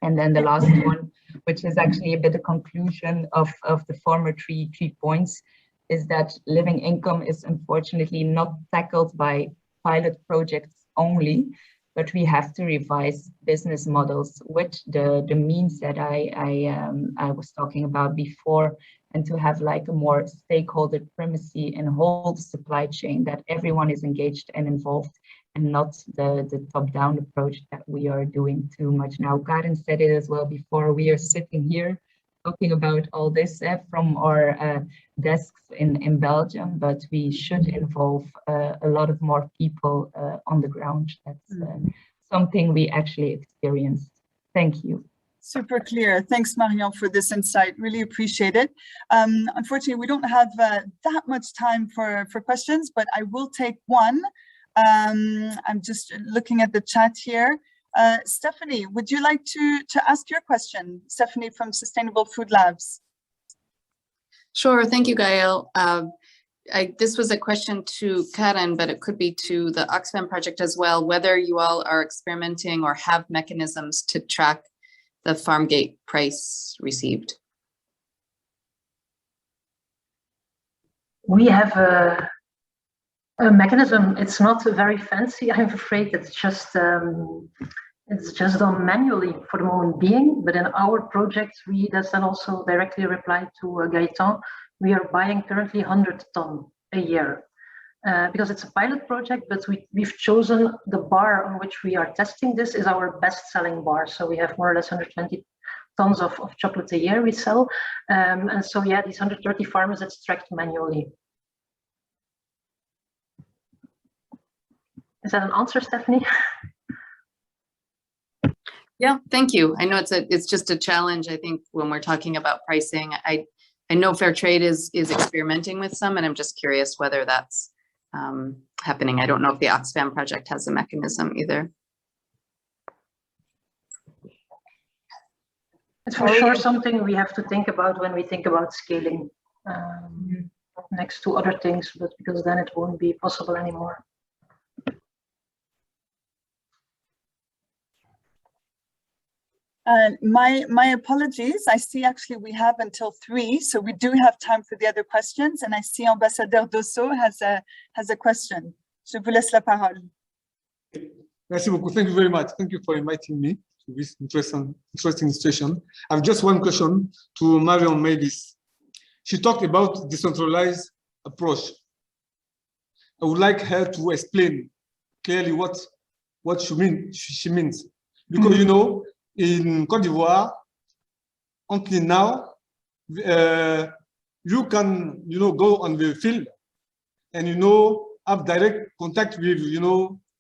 And then the last one, which is actually a bit of conclusion of the former three points, is that living income is unfortunately not tackled by pilot projects only, but we have to revise business models with the means that I was talking about before, and to have like a more stakeholder primacy and whole supply chain, that everyone is engaged and involved, and not the top-down approach that we are doing too much now. Karen said it as well before. We are sitting here talking about all this from our desks in Belgium, but we should involve a lot of more people on the ground. That's something we actually experienced. Thank you. Super clear. Thanks, Marion, for this insight. Really appreciate it. Unfortunately, we don't have that much time for questions, but I will take one. I'm just looking at the chat here. Stephanie, would you like to ask your question? Stephanie from Sustainable Food Labs. Sure, thank you, Gael. This was a question to Karen, but it could be to the Oxfam project as well, whether you all are experimenting or have mechanisms to track the farm gate price received. We have a mechanism. It's not very fancy, I'm afraid. It's just done manually for the moment being. But in our project, that's then also directly replied to Gaëtan. We are buying currently 100 tons a year because it's a pilot project, but we've chosen the bar on which we are testing this is our best-selling bar. So we have more or less 120 tons of chocolate a year we sell. And so, yeah, these 130 farmers, it's tracked manually. Is that an answer, Stephanie? Yeah, thank you. I know it's just a challenge. I think when we're talking about pricing, I know Fair Trade is experimenting with some, and I'm just curious whether that's happening. I don't know if the Oxfam project has a mechanism either. It's for sure something we have to think about when we think about scaling next to other things, but because then it won't be possible anymore. My apologies. I see actually we have until 3, so we do have time for the other questions. And I see Ambassadeur Dosso has a question. Je vous laisse la parole. Merci beaucoup. Thank you very much. Thank you for inviting me to this interesting session. I have just one question to Marion Mavis. She talked about decentralized approach. I would like her to explain clearly what she means. Because, you know, in Côte d'Ivoire, until now, you can, go on the field and, have direct contact with,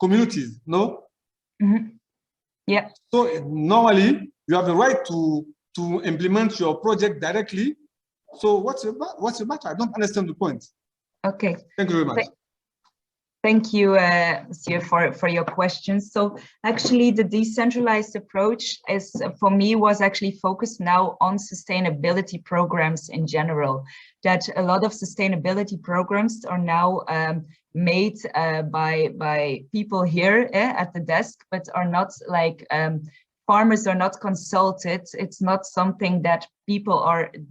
communities, no? Mm-hmm. Yeah. So normally, you have the right to implement your project directly. So what's the matter? I don't understand the point. Okay. Thank you very much. Thank you, Monsieur, for your questions. So actually, the decentralized approach for me was actually focused now on sustainability programs in general. That a lot of sustainability programs are now made by people here at the desk, but are not like farmers are not consulted. It's not something that people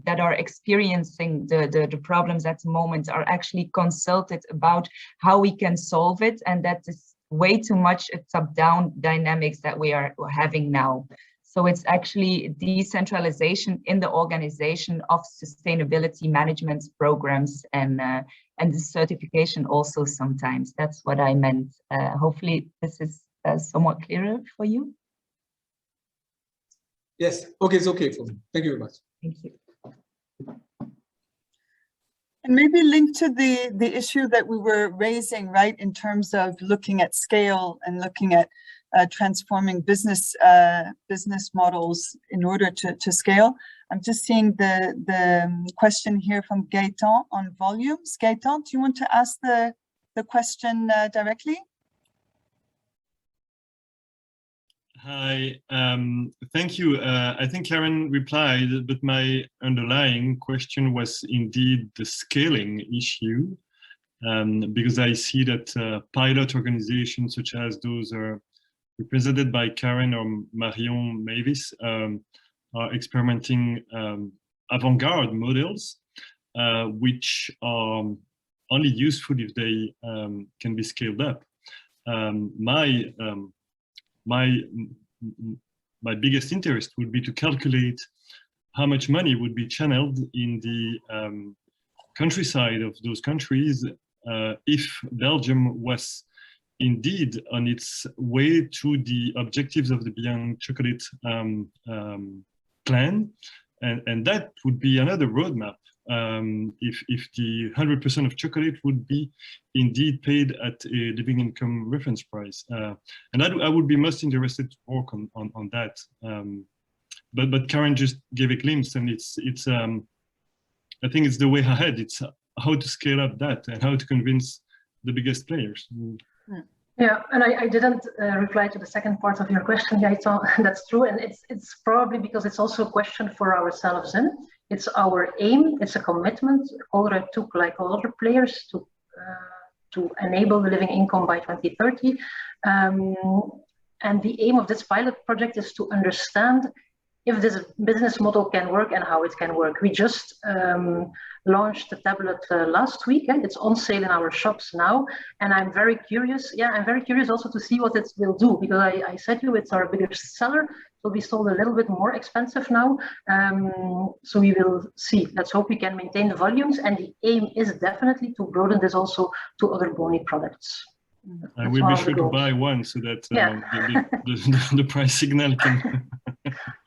that are experiencing the problems at the moment are actually consulted about how we can solve it. And that is way too much a top-down dynamics that we are having now. So it's actually decentralization in the organization of sustainability management programs and the certification also sometimes. That's what I meant. Hopefully this is somewhat clearer for you. Yes, okay, it's okay for me. Thank you very much. Thank you. And maybe linked to the issue that we were raising, right, in terms of looking at scale and looking at transforming business models in order to scale. I'm just seeing the question here from Gaëtan on volumes. Gaëtan, do you want to ask the question directly? Hi, thank you. I think Karen replied, but my underlying question was indeed the scaling issue, because I see that pilot organizations such as those are represented by Karen or Marion Mavis are experimenting avant-garde models. which are only useful if they can be scaled up. My biggest interest would be to calculate how much money would be channeled in the countryside of those countries if Belgium was indeed on its way to the objectives of the Beyond Chocolate plan. And that would be another roadmap if the 100% of chocolate would be indeed paid at a living income reference price. And I would be most interested to work on that. But Karen just gave a glimpse, and it's I think it's the way ahead. It's how to scale up that and how to convince the biggest players. Yeah, and I didn't reply to the second part of your question, Gaëtan. That's true, and it's probably because it's also a question for ourselves. It's our aim. It's a commitment Colruyt took, like all other players, to enable the living income by 2030. And the aim of this pilot project is to understand if this business model can work and how it can work. We just launched the tablet last week, and it's on sale in our shops now. And I'm very curious. Yeah, I'm very curious also to see what it will do, because I said to you, it's our biggest seller. It will be sold a little bit more expensive now. So we will see. Let's hope we can maintain the volumes. And the aim is definitely to broaden this also to other Boni products. I will be sure to buy one so that the price signal can.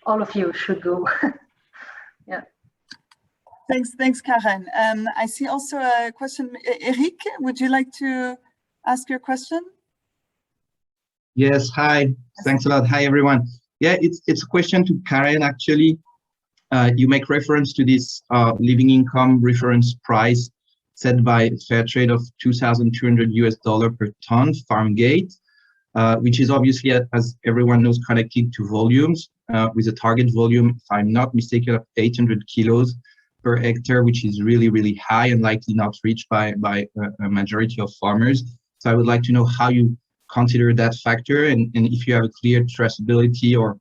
All of you should go. Yeah. Thanks, Karen. I see also a question. Eric, would you like to ask your question? Yes. Hi. Thanks a lot. Hi, everyone. Yeah, it's a question to Karen. Actually, you make reference to this living income reference price set by Fairtrade of $2,200 per ton, farm gate, which is obviously, as everyone knows, connected to volumes with a target volume, if I'm not mistaken, of 800 kilos per hectare, which is really, really high and likely not reached by a majority of farmers. So I would like to know how you consider that factor, and if you have a clear traceability or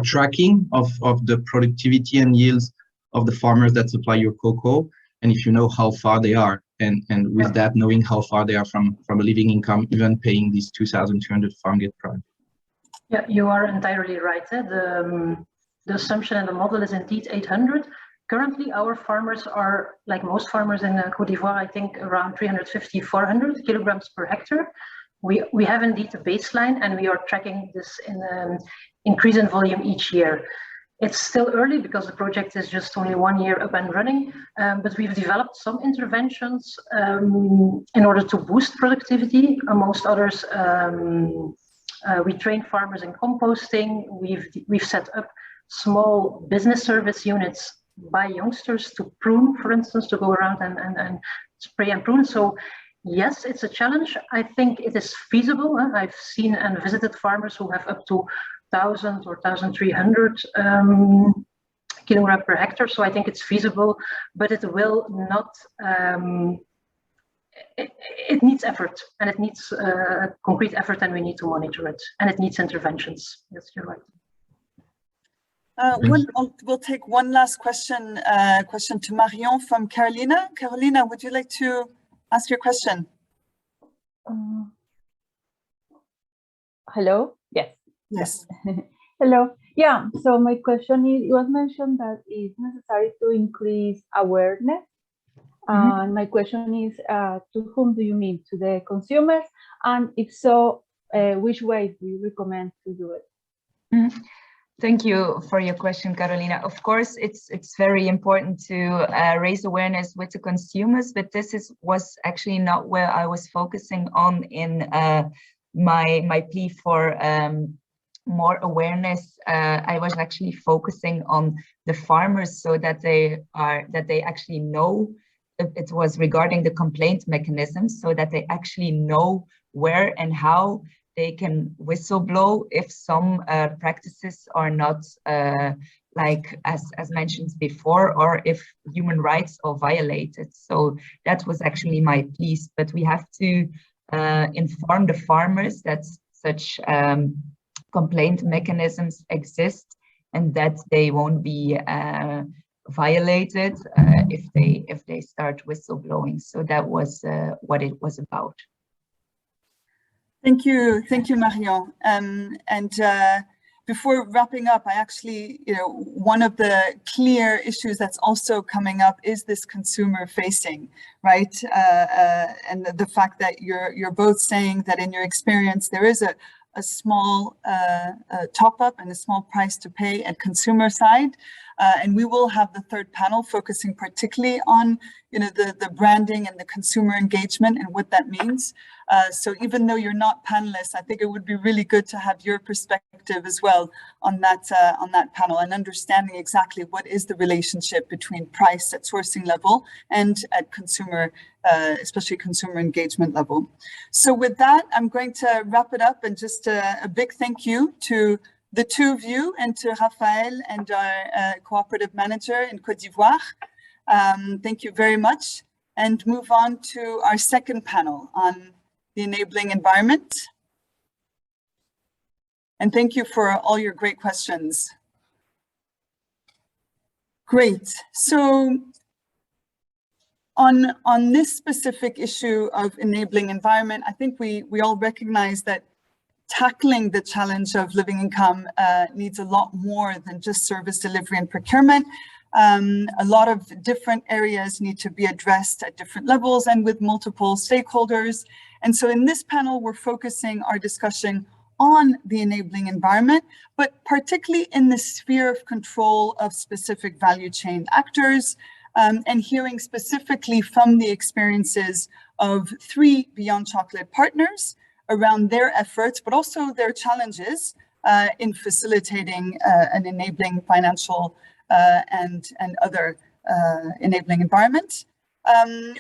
tracking of the productivity and yields of the farmers that supply your cocoa, and if you know how far they are, and with that, knowing how far they are from a living income, even paying this 2,200 farm gate price. Yeah, you are entirely right. The assumption and the model is indeed 800. Currently, our farmers are, like most farmers in Côte d'Ivoire, I think around 350, 400 kilograms per hectare. We have indeed a baseline, and we are tracking this in increase in volume each year. It's still early because the project is just only 1 year up and running, but we've developed some interventions in order to boost productivity. Amongst others, we train farmers in composting. We've set up small business service units by youngsters to prune, for instance, to go around and spray and prune. So yes, it's a challenge. I think it is feasible. I've seen and visited farmers who have up to 1,000 or 1,300 kilogram per hectare. So I think it's feasible, but it will not, it needs effort, and it needs concrete effort, and we need to monitor it, and it needs interventions. Yes, you're right. We'll take one last question to Marion from Carolina. Carolina, would you like to ask your question? Hello? Yes. Yes. Hello. Yeah, so my question is, it was mentioned that it's necessary to increase awareness. And my question is, to whom do you mean? To the consumers? And if so, which way do you recommend to do it? Thank you for your question, Carolina. Of course, it's very important to raise awareness with the consumers, but this was actually not where I was focusing on in my plea for more awareness. I was actually focusing on the farmers, so that they actually know. It was regarding the complaint mechanisms, so that they actually know where and how they can whistleblow if some practices are not like as mentioned before, or if human rights are violated. So that was actually my piece. But we have to inform the farmers that such complaint mechanisms exist, and that they won't be violated if they start whistleblowing. So that was what it was about. Thank you, Marion. Before wrapping up, I actually, one of the clear issues that's also coming up is this consumer facing, right? And the fact that you're both saying that in your experience, there is a small top up and a small price to pay at consumer side. And we will have the third panel focusing particularly on, the branding and the consumer engagement and what that means. So even though you're not panelists, I think it would be really good to have your perspective as well on that panel and understanding exactly what is the relationship between price at sourcing level and at consumer, especially consumer engagement level. So with that, I'm going to wrap it up, and just a big thank you to the two of you and to Raphaël and our cooperative manager in Côte d'Ivoire. Thank you very much, and move on to our second panel on the enabling environment. And thank you for all your great questions. Great. So on this specific issue of enabling environment, I think we all recognize that tackling the challenge of living income needs a lot more than just service delivery and procurement. A lot of different areas need to be addressed at different levels and with multiple stakeholders. And so in this panel, we're focusing our discussion on the enabling environment, but particularly in the sphere of control of specific value chain actors, and hearing specifically from the experiences of 3 Beyond Chocolate partners around their efforts, but also their challenges in facilitating an enabling financial and other enabling environment.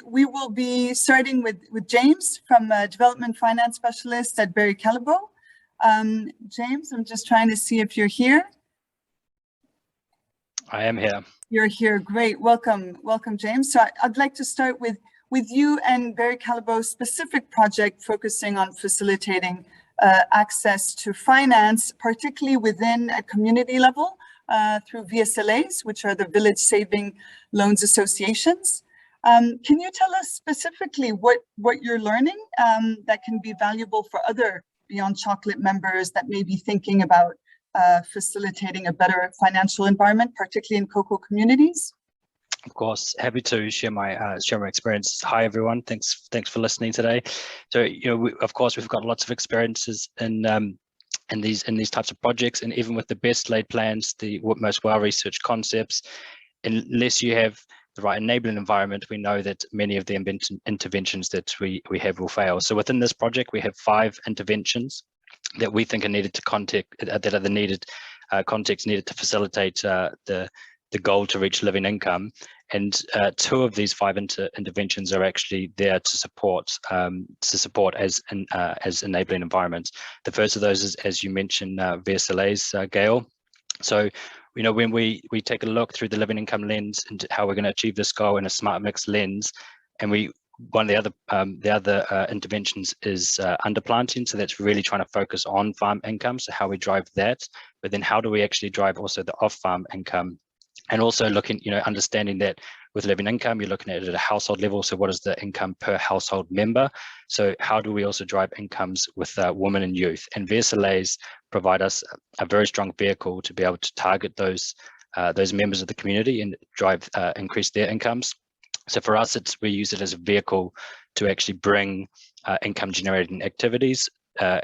We will be starting with James from Development Finance Specialist at Barry Callebaut. James, I'm just trying to see if you're here. I am here. You're here, great, welcome, James. So I'd like to start with you and Barry Callebaut's specific project focusing on facilitating access to finance, particularly within a community level through VSLAs, which are the Village Saving Loans Associations. Can you tell us specifically what you're learning that can be valuable for other Beyond Chocolate members that may be thinking about facilitating a better financial environment, particularly in cocoa communities? Of course, happy to share my experience. Hi everyone, thanks for listening today. So of course we've got lots of experiences in these types of projects, and even with the best laid plans, the most well-researched concepts, unless you have the right enabling environment, we know that many of the interventions that we have will fail. So within this project, we have 5 interventions that we think are needed to context needed to facilitate the goal to reach living income. And 2 of these 5 interventions are actually there to support as enabling environments. The first of those is, as you mentioned, VSLAs, Gail. So when we take a look through the living income lens into how we're going to achieve this goal in a smart mix lens, and one of the other interventions is underplanting. So that's really trying to focus on farm income. So how we drive that, but then how do we actually drive also the off-farm income? And also looking, understanding that with living income, you're looking at it at a household level. So what is the income per household member? So how do we also drive incomes with women and youth? And VSLAs provide us a very strong vehicle to be able to target those members of the community and drive increase their incomes. So for us, we use it as a vehicle to actually bring income generating activities to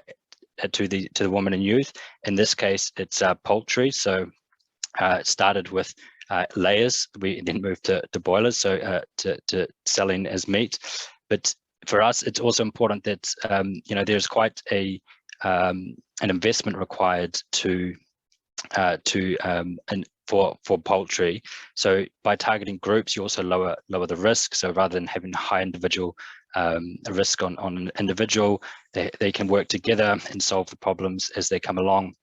the women and youth. In this case, it's poultry. So it started with layers. We then moved to boilers, so to selling as meat. But for us, it's also important that there's quite an investment required for poultry. So by targeting groups, you also lower the risk. So rather than having high individual risk on an individual, they can work together and solve the problems as they come along.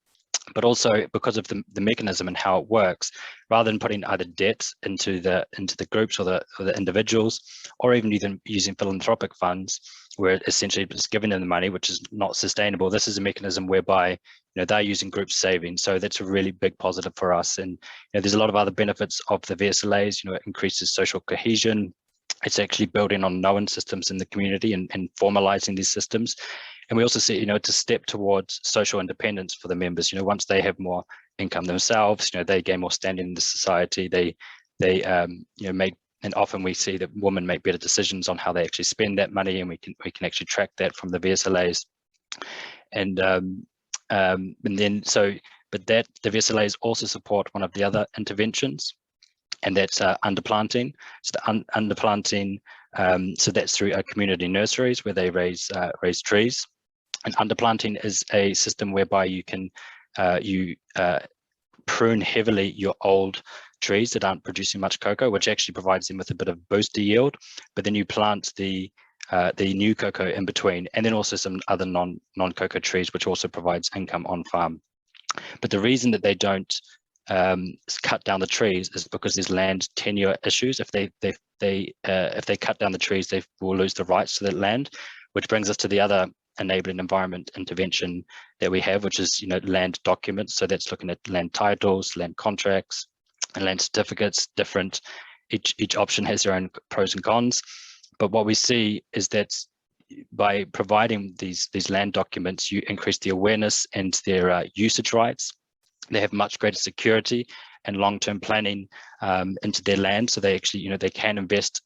but also because of the mechanism and how it works, rather than putting either debt into the groups or the individuals, or even using philanthropic funds, where essentially just giving them the money, which is not sustainable. This is a mechanism whereby they're using group savings, so that's a really big positive for us. And there's a lot of other benefits of the VSLAs. It increases social cohesion. It's actually building on known systems in the community and formalizing these systems. And we also see, it's a step towards social independence for the members. Once they have more income themselves, they gain more standing in the society. They make, and often we see that women make better decisions on how they actually spend that money, and we can actually track that from the VSLAs. And then the VSLAs also support one of the other interventions, and that's underplanting. So the underplanting, so that's through community nurseries where they raise trees. And underplanting is a system whereby you can prune heavily your old trees that aren't producing much cocoa, which actually provides them with a bit of booster yield. But then you plant the new cocoa in between, and then also some other non-cocoa trees, which also provides income on farm. But the reason that they don't cut down the trees is because there's land tenure issues. If they cut down the trees, they will lose the rights to that land, which brings us to the other enabling environment intervention that we have, which is land documents. So that's looking at land titles, land contracts, and land certificates. Different, each option has their own pros and cons. But what we see is that by providing these land documents, you increase the awareness and their usage rights. They have much greater security and long-term planning into their land, so they actually, they can invest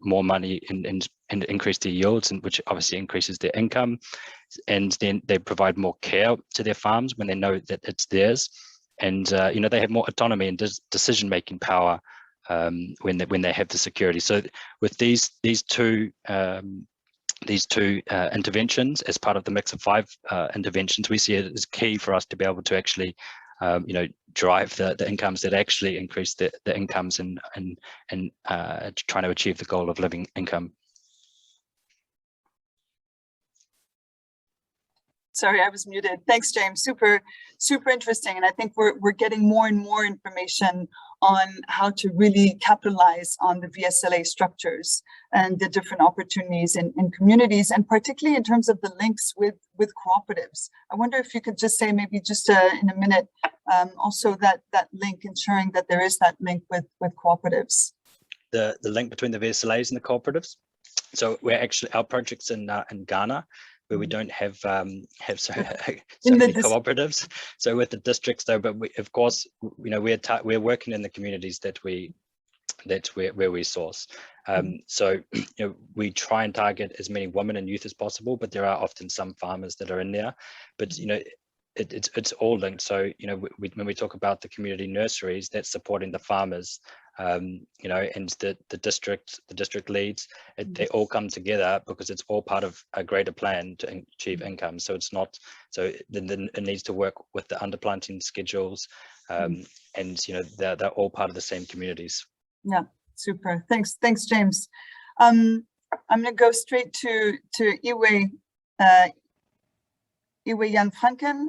more money and increase their yields, and which obviously increases their income. And then they provide more care to their farms when they know that it's theirs, and they have more autonomy and decision-making power when they have the security. So with these two interventions as part of the mix of 5 interventions, we see it as key for us to be able to actually drive the incomes that actually increase the incomes and trying to achieve the goal of living income. Sorry, I was muted. Thanks, James. Super interesting. And I think we're getting more and more information on how to really capitalize on the VSLA structures and the different opportunities in communities, and particularly in terms of the links with cooperatives. I wonder if you could just say, maybe just in a minute, also that link, ensuring that there is that link with cooperatives. The link between the VSLAs and the cooperatives. So we're actually, our projects in Ghana, where we don't have so many cooperatives. So with the districts though, but of course, we're working in the communities where we source. So we try and target as many women and youth as possible, but there are often some farmers that are in there. But it's all linked. So when we talk about the community nurseries, that's supporting the farmers. And the district leads, they all come together because it's all part of a greater plan to achieve income. So it's not, so then it needs to work with the underplanting schedules, and they're all part of the same communities. Yeah, super. Thanks, James. I'm gonna go straight to Iwe Jan Franken,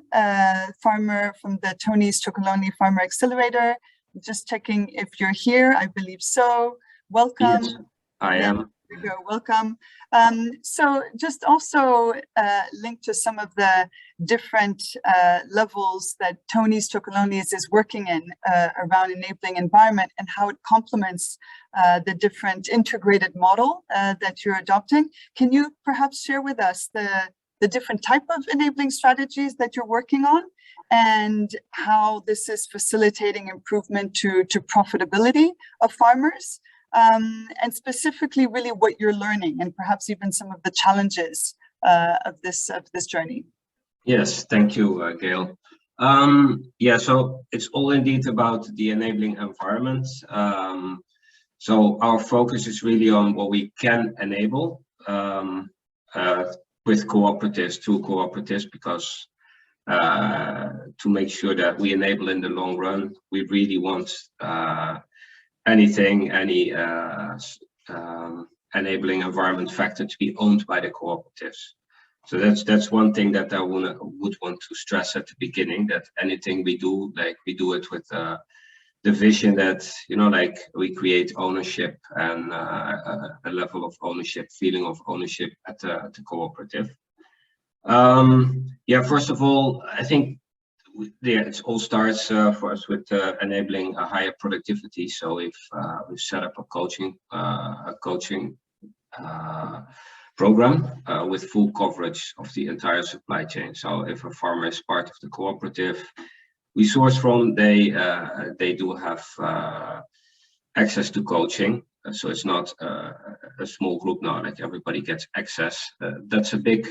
farmer from the Tony's Chocolonely Farmer Accelerator. Just checking if you're here. I believe so. Welcome. Yes, I am. There you go. Welcome. So just also linked to some of the different levels that Tony's Chocolonely is working in around enabling environment, and how it complements the different integrated model that you're adopting. Can you perhaps share with us the different type of enabling strategies that you're working on, and how this is facilitating improvement to profitability of farmers, and specifically really what you're learning, and perhaps even some of the challenges of this journey? Yes, thank you, Gail. Yeah, so it's all indeed about the enabling environment. So our focus is really on what we can enable with cooperatives, through cooperatives, because to make sure that we enable in the long run, we really want any enabling environment factor to be owned by the cooperatives. So that's one thing that I would want to stress at the beginning, that anything we do, like we do it with the vision that, you know, like we create ownership and a level of ownership, feeling of ownership at the cooperative. Yeah, first of all, I think it all starts for us with enabling a higher productivity. So we've set up a coaching program with full coverage of the entire supply chain. So if a farmer is part of the cooperative we source from, they do have access to coaching. So it's not a small group now, like everybody gets access. That's a big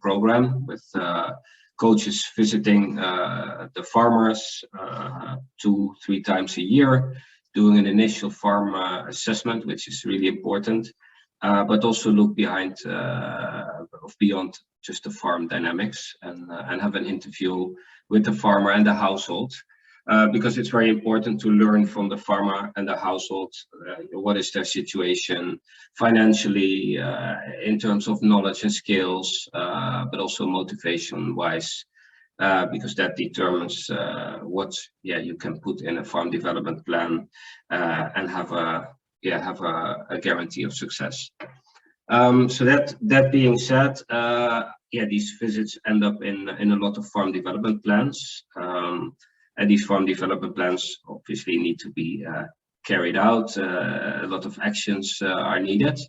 program with coaches visiting the farmers 2-3 times a year, doing an initial farm assessment, which is really important, but also look beyond just the farm dynamics and have an interview with the farmer and the household. Because it's very important to learn from the farmer and the household what is their situation financially, in terms of knowledge and skills, but also motivation wise, because that determines what you can put in a farm development plan and have a guarantee of success. So that being said, these visits end up in a lot of farm development plans. And these farm development plans obviously need to be carried out. A lot of actions are needed.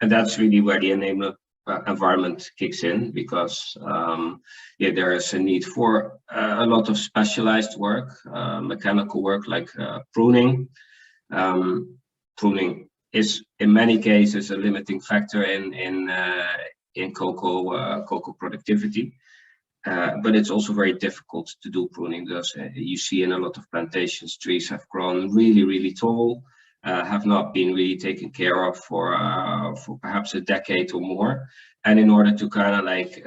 And that's really where the enabler environment kicks in, because there is a need for a lot of specialized work, mechanical work like pruning. Pruning is in many cases a limiting factor in cocoa productivity. But it's also very difficult to do pruning, because you see in a lot of plantations, trees have grown really tall, have not been really taken care of for perhaps a decade or more. And in order to kind of like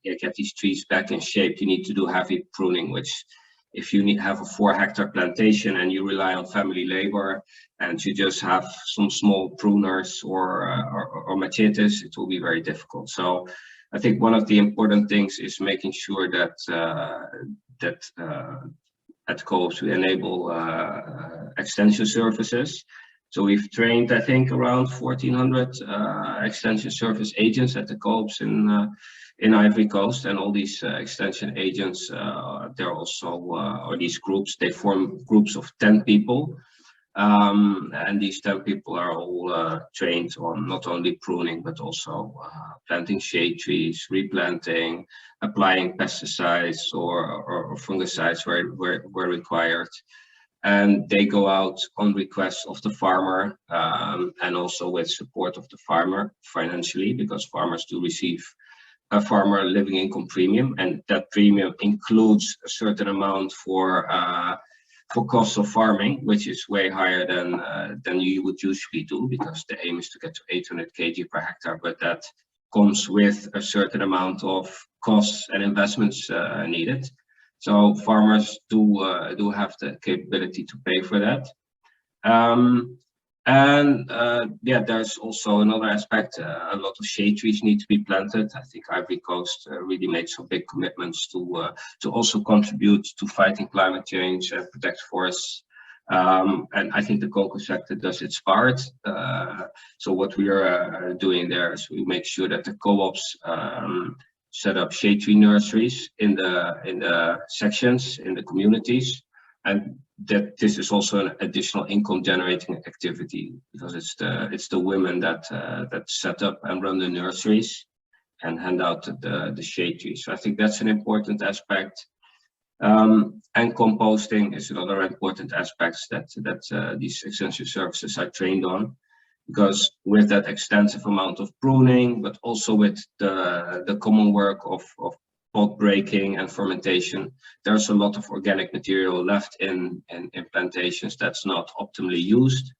get these trees back in shape, you need to do heavy pruning, which if you have a 4-hectare plantation and you rely on family labor and you just have some small pruners or machetes, it will be very difficult. So I think one of the important things is making sure that at co-ops we enable extension services. So we've trained, I think, around 1,400 extension service agents at the co-ops in Ivory Coast, and all these extension agents, they're also, or these groups, they form groups of 10 people. And these 10 people are all trained on not only pruning, but also planting shade trees, replanting, applying pesticides or fungicides where required. And they go out on request of the farmer, and also with support of the farmer financially, because farmers do receive a farmer living income premium, and that premium includes a certain amount for costs of farming, which is way higher than you would usually do, because the aim is to get to 800 kg per hectare, but that comes with a certain amount of costs and investments needed. So farmers do have the capability to pay for that. There's also another aspect. A lot of shade trees need to be planted. I think Ivory Coast really made some big commitments to also contribute to fighting climate change and protect forests. And I think the cocoa sector does its part. So what we are doing there is we make sure that the co-ops set up shade tree nurseries in the sections, in the communities, and that this is also an additional income generating activity, because it's the women that set up and run the nurseries and hand out the shade trees. So I think that's an important aspect. And composting is another important aspect that these extension services are trained on, because with that extensive amount of pruning, but also with the common work of pod breaking and fermentation, there's a lot of organic material left in plantations that's not optimally used.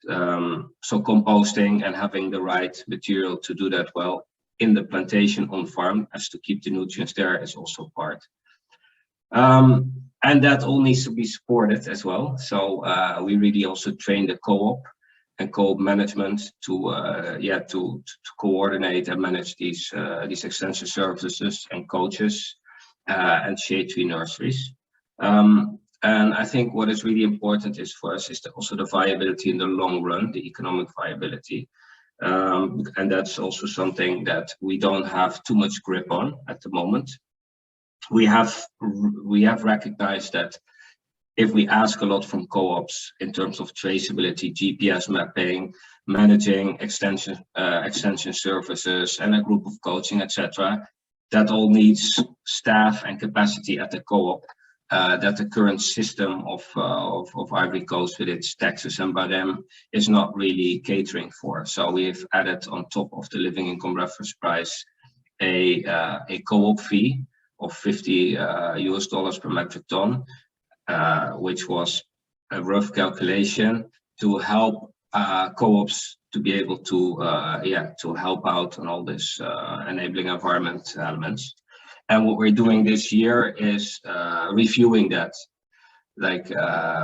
So composting and having the right material to do that well in the plantation on farm, as to keep the nutrients there, is also part. And that all needs to be supported as well. So we really also train the co-op and co-op management to coordinate and manage these extension services and coaches and shade tree nurseries. And I think what is really important is for us is also the viability in the long run, the economic viability. And that's also something that we don't have too much grip on at the moment. We have recognized that if we ask a lot from co-ops in terms of traceability, GPS mapping, managing extension services, and a group of coaching, etc., that all needs staff and capacity at the co-op that the current system of Ivory Coast with its taxes and barème is not really catering for. So we've added on top of the living income reference price a co-op fee of $50 per metric ton, which was a rough calculation to help co-ops to be able to help out on all this enabling environment elements. And what we're doing this year is reviewing that. Like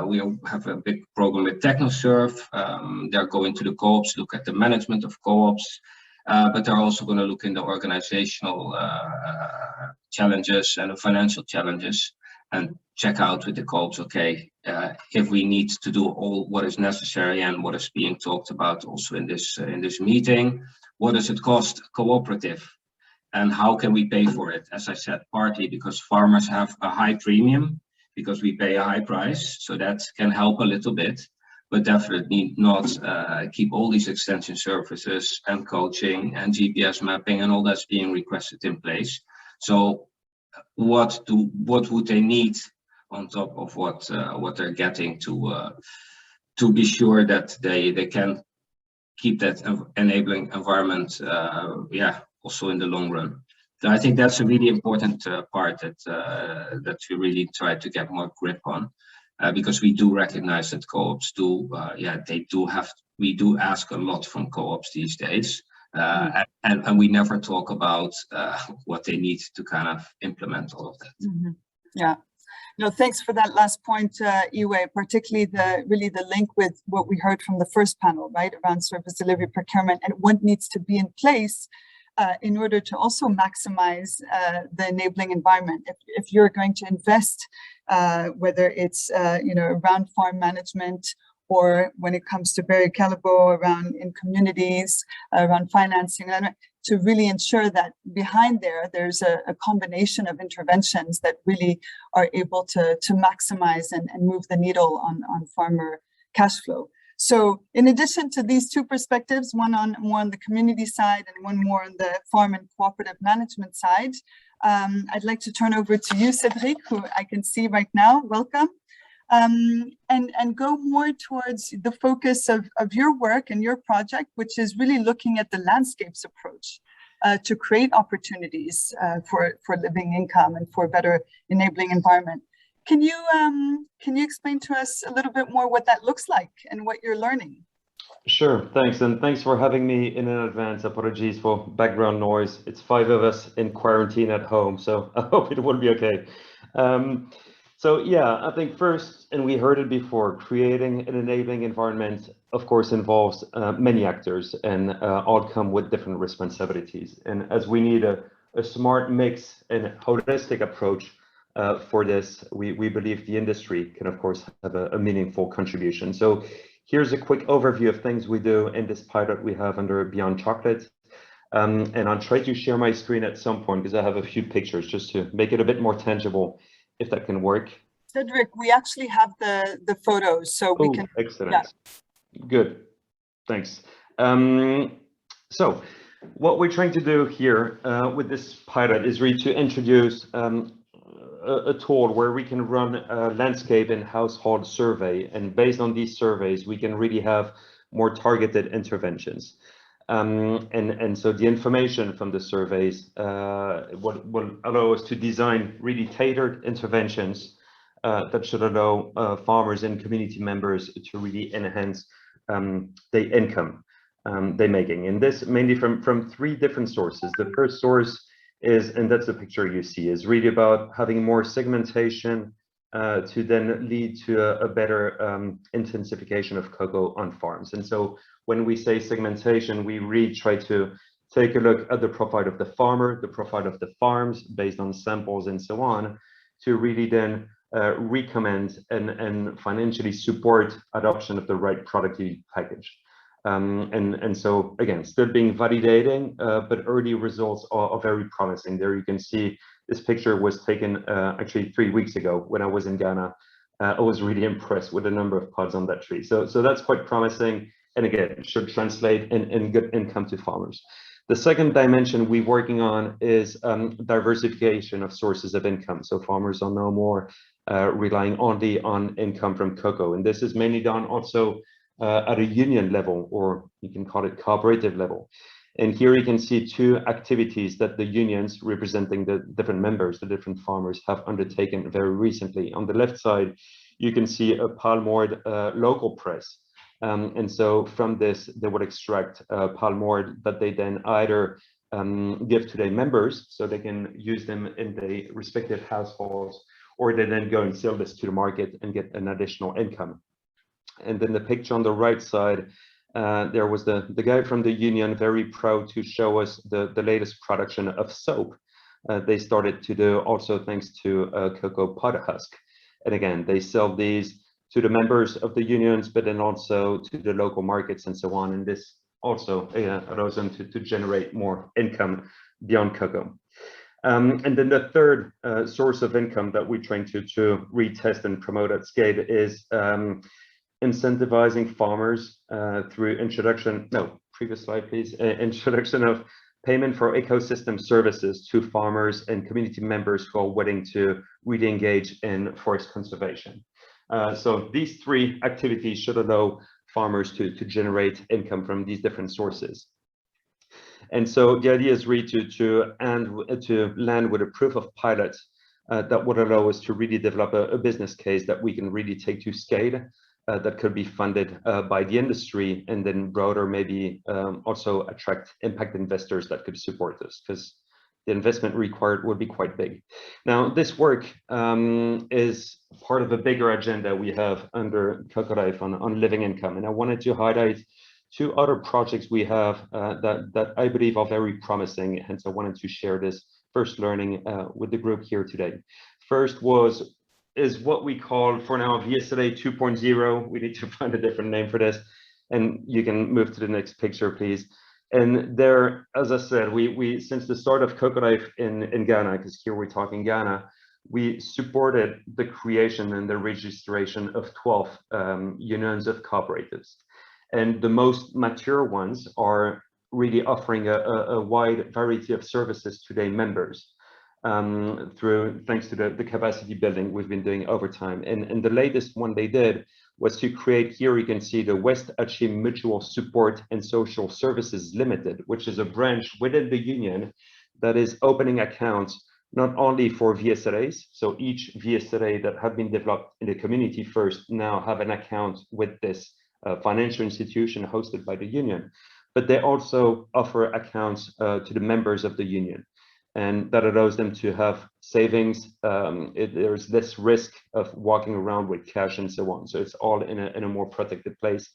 we have a big program with TechnoServe. They're going to the co-ops, look at the management of co-ops, but they're also going to look in the organizational challenges and the financial challenges and check out with the co-ops, okay, if we need to do all what is necessary and what is being talked about also in this meeting, what does it cost cooperative? And how can we pay for it? As I said, partly because farmers have a high premium because we pay a high price. So that can help a little bit, but definitely not keep all these extension services and coaching and GPS mapping and all that's being requested in place. So what would they need on top of what they're getting to be sure that they can keep that enabling environment, also in the long run. So I think that's a really important part that we really try to get more grip on, because we do recognize that co-ops do, we do ask a lot from co-ops these days, and we never talk about what they need to kind of implement all of that. Mm-hmm. Yeah. No, thanks for that last point, Iwe, particularly the link with what we heard from the first panel, right, around service delivery procurement and what needs to be in place in order to also maximize the enabling environment. If you're going to invest, whether it's around farm management or when it comes to Barry Calabo around in communities, around financing, to really ensure that behind there's a combination of interventions that really are able to maximize and move the needle on farmer cash flow. So in addition to these two perspectives, one more on the community side and one more on the farm and cooperative management side, I'd like to turn over to you, Cedric, who I can see right now. Welcome. And go more towards the focus of your work and your project, which is really looking at the landscapes approach to create opportunities for living income and for better enabling environment. Can you explain to us a little bit more what that looks like and what you're learning? Sure, thanks, and thanks for having me in advance. Apologies for background noise. It's 5 of us in quarantine at home, so I hope it will be okay. So yeah, I think first, and we heard it before, creating an enabling environment, of course, involves many actors and all come with different responsibilities. And as we need a smart mix and holistic approach for this, we believe the industry can, of course, have a meaningful contribution. So here's a quick overview of things we do in this pilot we have under Beyond Chocolate. And I'll try to share my screen at some point because I have a few pictures just to make it a bit more tangible, if that can work. Cedric, we actually have the photos, so we can. Excellent. Yeah. Good. Thanks. So what we're trying to do here with this pilot is really to introduce a tool where we can run a landscape and household survey, and based on these surveys we can really have more targeted interventions, and so the information from the surveys will allow us to design really tailored interventions that should allow farmers and community members to really enhance the income they're making, and this mainly from 3 different sources. The first source is, and that's the picture you see, is really about having more segmentation to then lead to a better intensification of cocoa on farms. And so when we say segmentation, we really try to take a look at the profile of the farmer, the profile of the farms based on samples and so on, to really then recommend and financially support adoption of the right productivity package. And so again, still being validating, but early results are very promising. There you can see this picture was taken actually 3 weeks ago when I was in Ghana. I was really impressed with the number of pods on that tree. So that's quite promising. And again, should translate in good income to farmers. The second dimension we're working on is diversification of sources of income. So farmers are no more relying only on income from cocoa. And this is mainly done also at a union level, or you can call it cooperative level. And here you can see two activities that the unions representing the different members, the different farmers, have undertaken very recently. On the left side, you can see a palm oil local press. And so from this, they would extract palm oil that they then either give to their members so they can use them in their respective households, or they then go and sell this to the market and get an additional income. And then the picture on the right side, there was the guy from the union, very proud to show us the latest production of soap. They started to do also thanks to cocoa pod husk. And again, they sell these to the members of the unions, but then also to the local markets and so on. And this also allows them to generate more income beyond cocoa. And then the third source of income that we're trying to retest and promote at scale is incentivizing farmers through introduction, no, previous slide please, introduction of payment for ecosystem services to farmers and community members who are willing to really engage in forest conservation. So these three activities should allow farmers to generate income from these different sources. And so the idea is really to land with a proof of pilot that would allow us to really develop a business case that we can really take to scale, that could be funded by the industry, and then broader maybe also attract impact investors that could support this, because the investment required would be quite big. Now, this work is part of a bigger agenda we have under Cocoa Life on living income. And I wanted to highlight two other projects we have that I believe are very promising. Hence, I wanted to share this first learning with the group here today. First is what we call for now VSLA 2.0. We need to find a different name for this. And you can move to the next picture, please. And there, as I said, we since the start of Cocoa Life in Ghana, because here we're talking Ghana, we supported the creation and the registration of 12 unions of cooperatives. And the most mature ones are really offering a wide variety of services to their members thanks to the capacity building we've been doing over time. And the latest one they did was to create, here you can see the West Achim Mutual Support and Social Services Limited, which is a branch within the union that is opening accounts not only for VSLAs, so each VSLA that have been developed in the community first now have an account with this financial institution hosted by the union, but they also offer accounts to the members of the union. And that allows them to have savings. There's less risk of walking around with cash and so on. So it's all in a more protected place.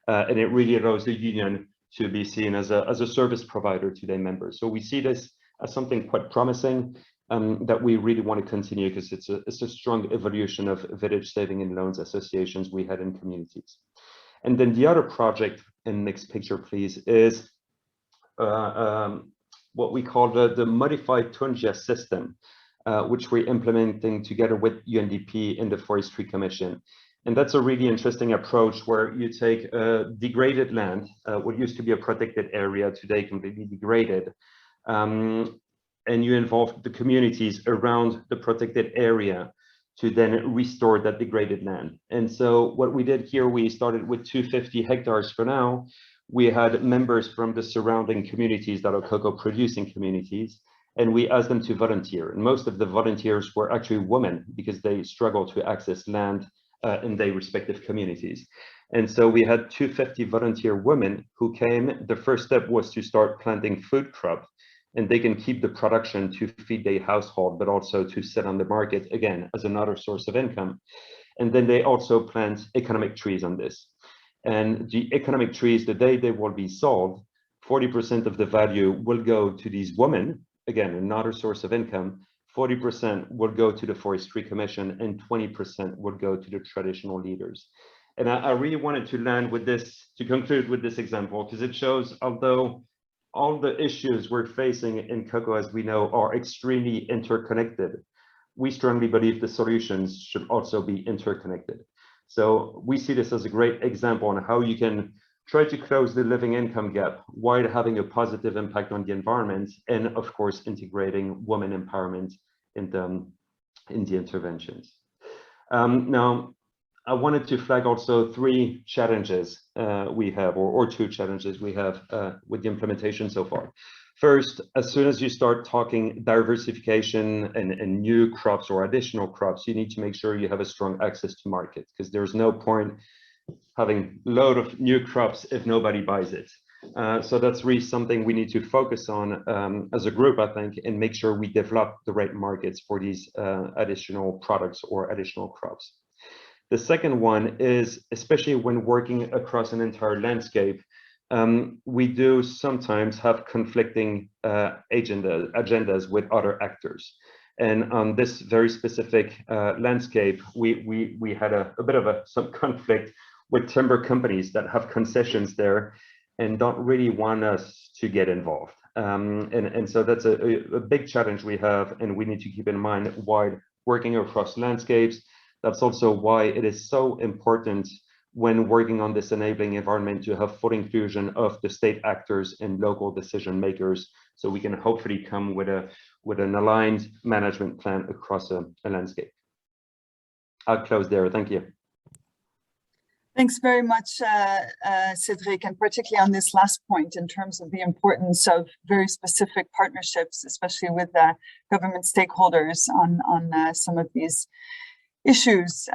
And it really allows the union to be seen as a service provider to their members. So we see this as something quite promising that we really want to continue, because it's a strong evolution of village saving and loans associations we had in communities. And then the other project, in the next picture, please, is what we call the modified Tunja system, which we're implementing together with UNDP in the Forestry Commission. And that's a really interesting approach where you take degraded land, what used to be a protected area, today completely degraded, and you involve the communities around the protected area to then restore that degraded land. And so what we did here, we started with 250 hectares for now. We had members from the surrounding communities that are cocoa producing communities, and we asked them to volunteer. And most of the volunteers were actually women, because they struggle to access land in their respective communities. And so we had 250 volunteer women who came. The first step was to start planting food crop. and they can keep the production to feed their household, but also to sell on the market, again, as another source of income. And then they also plant economic trees on this. And the economic trees, the day they will be sold, 40% of the value will go to these women, again, another source of income. 40% will go to the Forestry Commission, and 20% will go to the traditional leaders. And I really wanted to land with this, to conclude with this example, because it shows, although all the issues we're facing in cocoa, as we know, are extremely interconnected, we strongly believe the solutions should also be interconnected. So we see this as a great example on how you can try to close the living income gap while having a positive impact on the environment, and of course, integrating women empowerment in the interventions. Now, I wanted to flag also 3 challenges we have, or 2 challenges we have with the implementation so far. First, as soon as you start talking diversification and new crops or additional crops, you need to make sure you have a strong access to market, because there's no point having a load of new crops if nobody buys it. So that's really something we need to focus on as a group, I think, and make sure we develop the right markets for these additional products or additional crops. The second one is, especially when working across an entire landscape, we do sometimes have conflicting agendas with other actors. And on this very specific landscape, we had a bit of some conflict with timber companies that have concessions there and don't really want us to get involved. And so that's a big challenge we have, and we need to keep in mind while working across landscapes. That's also why it is so important when working on this enabling environment to have full inclusion of the state actors and local decision makers, so we can hopefully come with an aligned management plan across a landscape. I'll close there. Thank you. Thanks very much, Cédric, and particularly on this last point in terms of the importance of very specific partnerships, especially with government stakeholders on some of these issues.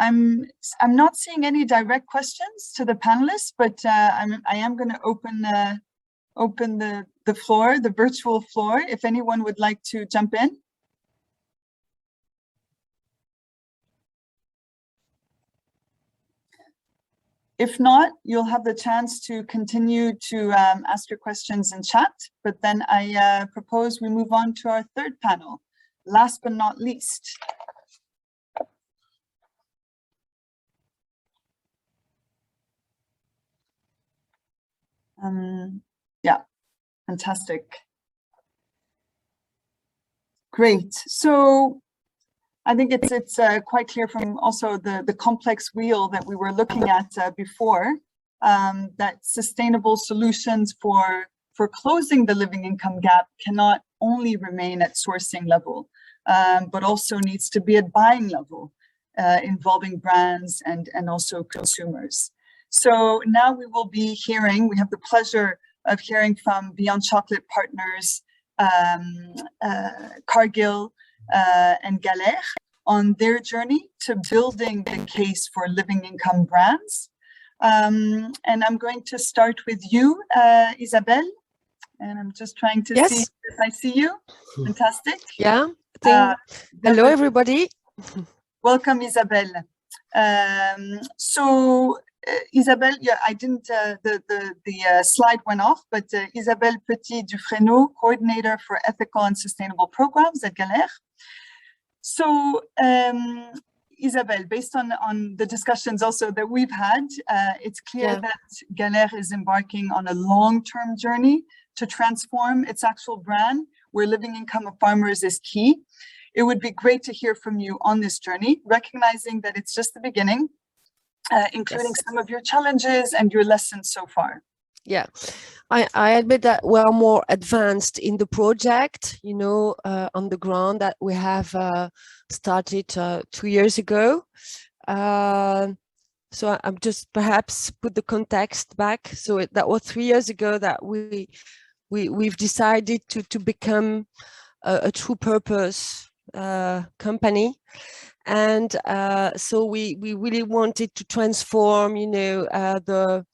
I'm not seeing any direct questions to the panelists, but I am going to open the floor, the virtual floor, if anyone would like to jump in. If not, you'll have the chance to continue to ask your questions in chat, but then I propose we move on to our third panel, last but not least. Yeah, fantastic. Great. So I think it's quite clear from also the complex wheel that we were looking at before, that sustainable solutions for closing the living income gap cannot only remain at sourcing level, but also needs to be at buying level, involving brands and also consumers. So now we will be hearing, we have the pleasure of hearing from Beyond Chocolate partners, Cargill and Galère, on their journey to building the case for living income brands. And I'm going to start with you, Isabelle. And I'm just trying to see if I see you. Fantastic. Yeah. Hello, everybody. Welcome, Isabelle. So Isabelle, yeah, I didn't, the slide went off, but Isabelle Petit-Dufresneau, coordinator for ethical and sustainable programs at Galère. So Isabelle, based on the discussions also that we've had, it's clear that Galère is embarking on a long-term journey to transform its actual brand, where living income of farmers is key. It would be great to hear from you on this journey, recognizing that it's just the beginning, including some of your challenges and your lessons so far. Yeah, I admit that we're more advanced in the project, you know, on the ground, that we have started 2 years ago. So I'm just perhaps put the context back. So that was 3 years ago that we've decided to become a true purpose company. And so we really wanted to transform, you know,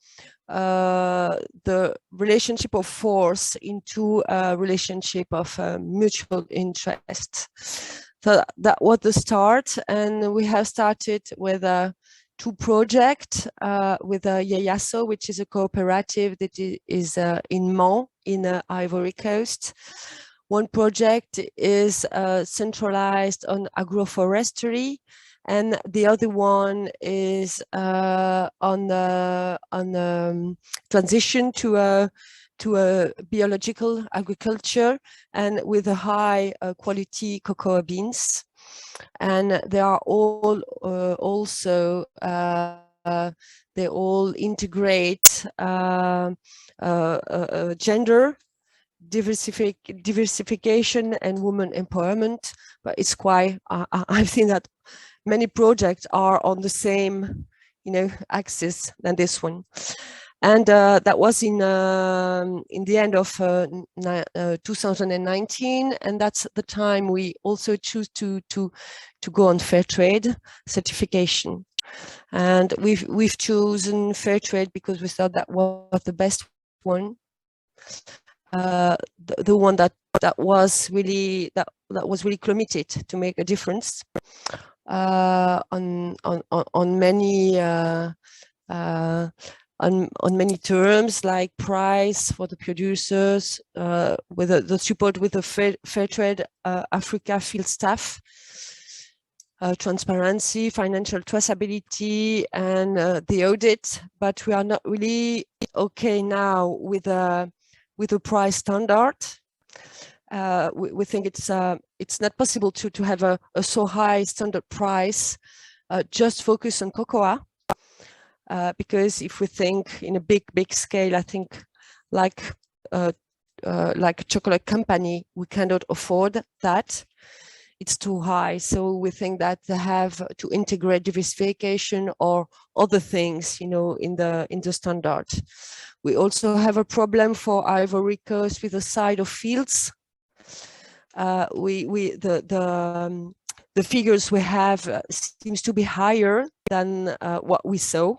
the relationship of force into a relationship of mutual interest. So that was the start, and we have started with two projects with Yeyaso, which is a cooperative that is in Mans, in Ivory Coast. One project is centralized on agroforestry, and the other one is on transition to a biological agriculture and with a high quality cocoa beans. And they are all also they all integrate gender diversification and women empowerment. But it's quite I've seen that many projects are on the same axis than this one. And that was in the end of 2019, and that's the time we also choose to go on fair trade certification. And we've chosen fair trade because we thought that was the best one, the one that was really committed to make a difference on many. On many terms, like price for the producers, with the support with the fair trade Africa field staff, transparency, financial traceability, and the audit. But we are not really okay now with a price standard. We think it's not possible to have a so high standard price, just focus on cocoa. Because if we think in a big scale, I think like a chocolate company, we cannot afford that. It's too high. So we think that they have to integrate diversification or other things, in the standard. We also have a problem for Ivory Coast with the side of fields. The figures we have seems to be higher than what we saw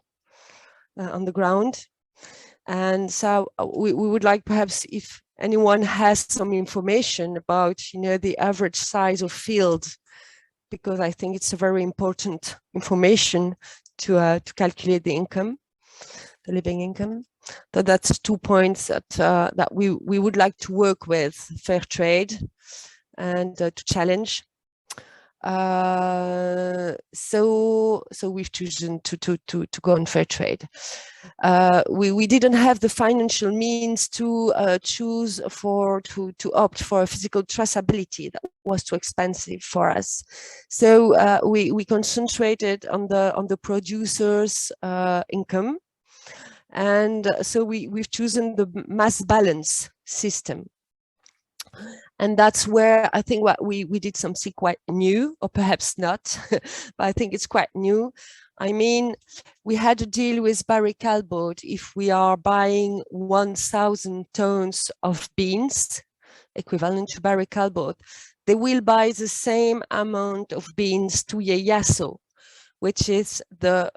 on the ground. And so we would like, perhaps, if anyone has some information about the average size of field, because I think it's a very important information to calculate the income, the living income. So that's 2 points that we would like to work with fair trade and to challenge. So we've chosen to go on fair trade. We didn't have the financial means to opt for a physical traceability. That was too expensive for us. So we concentrated on the producer's income, and so we've chosen the mass balance system. And that's where I think what we did something quite new, or perhaps not, but I think it's quite new. I mean, we had to deal with Barry Callebaut. If we are buying 1,000 tons of beans, equivalent to Barry Callebaut, they will buy the same amount of beans to Yeyaso, which is the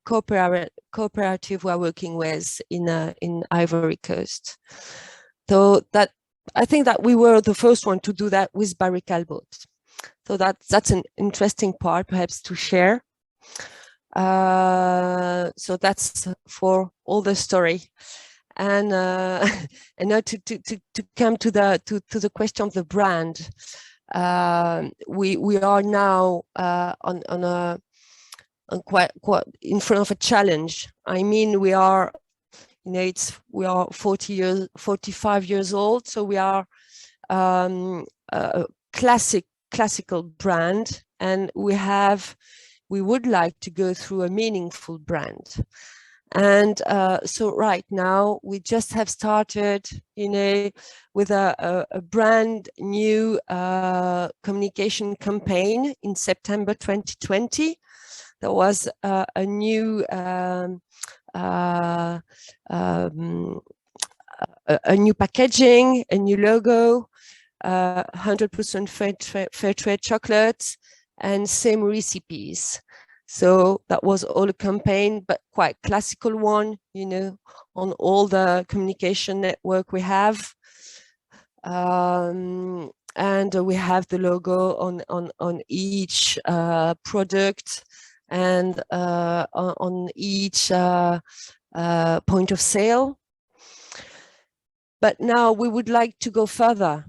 cooperative we're working with in Ivory Coast. So that, I think that we were the first one to do that with Barry Callebaut. So that's an interesting part, perhaps, to share. So that's for all the story. And now to come to the question of the brand. We are now on quite in front of a challenge. I mean, we are 45 years old, so we are a classical brand, and we would like to go through a meaningful brand. And so right now we just have started with a brand new communication campaign in September 2020. There was a new packaging, a new logo, 100% fair trade chocolates, and same recipes. So that was all a campaign, but quite classical one, you know, on all the communication network we have. And we have the logo on each product and on each point of sale. But now we would like to go further.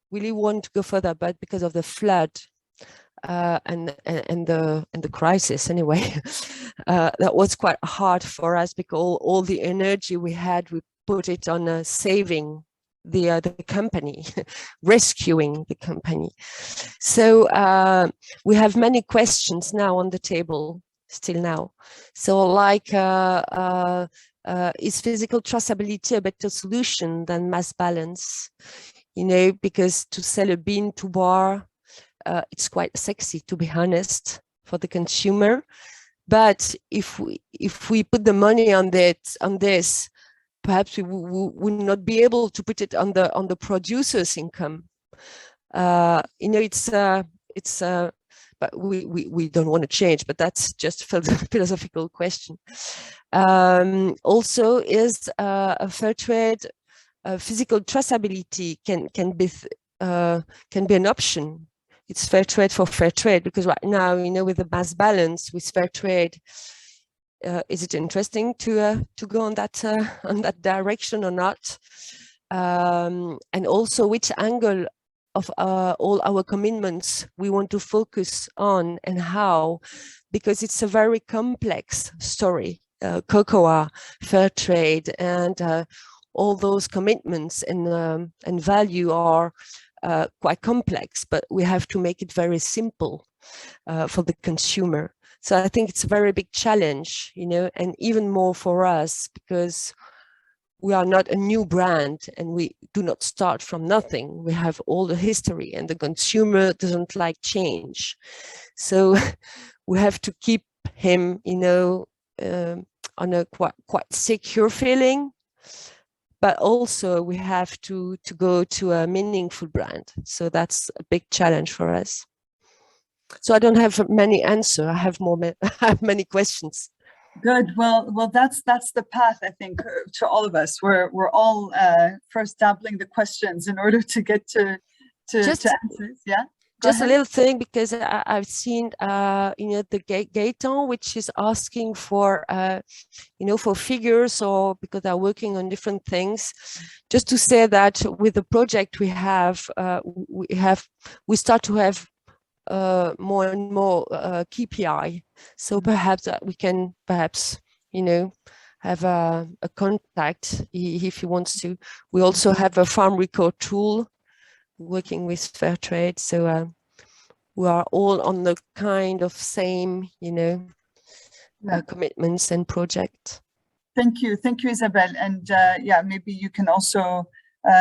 Really want to go further, but because of the flood and the crisis anyway, that was quite hard for us, because all the energy we had, we put it on saving the company, rescuing the company. So we have many questions now on the table, still now. So like, is physical traceability a better solution than mass balance? You know, because to sell a bean to bar, it's quite sexy, to be honest, for the consumer. But if we put the money on this, perhaps we would not be able to put it on the producer's income. You know, but we don't want to change, but that's just a philosophical question. Also, is a fair trade, physical traceability can be an option. It's fair trade for fair trade, because right now, you know, with the mass balance, with fair trade, is it interesting to go on that direction or not? And also, which angle of all our commitments we want to focus on, and how, because it's a very complex story. Cocoa, fair trade, and all those commitments and value are quite complex, but we have to make it very simple for the consumer. So I think it's a very big challenge, you know, and even more for us, because we are not a new brand and we do not start from nothing. We have all the history, and the consumer doesn't like change. So we have to keep him, you know, on a quite secure feeling, but also we have to go to a meaningful brand. So that's a big challenge for us. So I don't have many answers. I have I have many questions. Good. Well, that's the path, I think, to all of us. We're all first dabbling the questions in order to get to answers. Yeah. Just a little thing, because I've seen, you know, the Gaëtan, which is asking for, you know, for figures, or because they're working on different things. Just to say that with the project we start to have more and more KPI. So perhaps we can, you know, have a contact if he wants to. We also have a farm record tool working with fair trade. So we are all on the kind of same, you know, commitments and projects. Thank you, Isabelle. And yeah, maybe you can also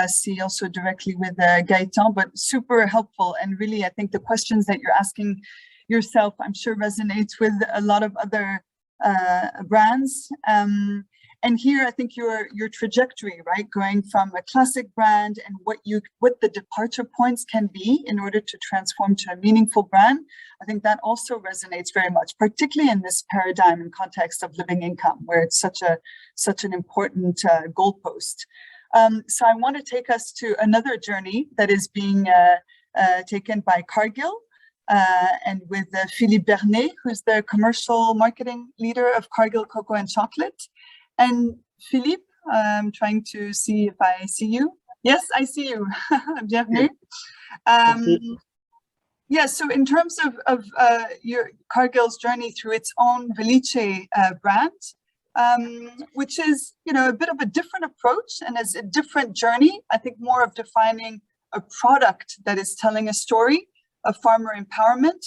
see also directly with Gaëtan, but super helpful. And really, I think the questions that you're asking yourself, I'm sure resonates with a lot of other brands. And here, I think your trajectory, right, going from a classic brand and what the departure points can be in order to transform to a meaningful brand, I think that also resonates very much, particularly in this paradigm and context of living income, where it's such an important goalpost. So I want to take us to another journey that is being taken by Cargill, and with Philippe Bernet, who's the commercial marketing leader of Cargill Cocoa and Chocolate. And Philippe, I'm trying to see if I see you. Yes, I see you. Bienvenue. Yeah, so in terms of your Cargill's journey through its own Felice brand, which is, you know, a bit of a different approach and is a different journey, I think more of defining a product that is telling a story of farmer empowerment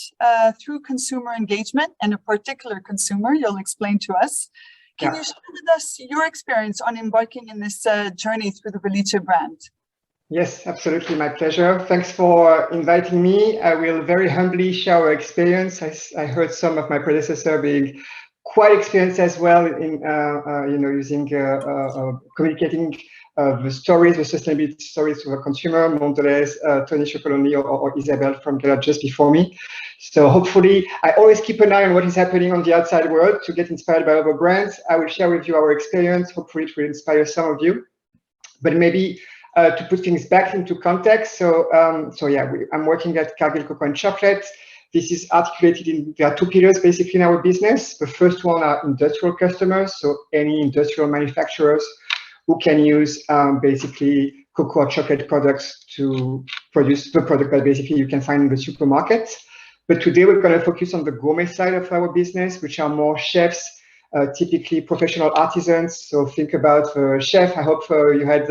through consumer engagement, and a particular consumer you'll explain to us. Can you share with us your experience on embarking in this journey through the Felice brand? Yes, absolutely, my pleasure. Thanks for inviting me. I will very humbly share our experience. I heard some of my predecessors being quite experienced as well in, you know, using communicating the stories, the sustainability stories to the consumer, Mondelez, Tony Chocolonely, or Isabel from Gala just before me. So hopefully, I always keep an eye on what is happening on the outside world to get inspired by other brands. I will share with you our experience. Hopefully, it will inspire some of you. But maybe to put things back into context. So yeah, I'm working at Cargill Cocoa and Chocolate. This is articulated in, there are two pillars basically in our business. The first one are industrial customers, so any industrial manufacturers who can use basically cocoa or chocolate products to produce the product that basically you can find in the supermarket. But today we're going to focus on the gourmet side of our business, which are more chefs, typically professional artisans. So think about chef. I hope you had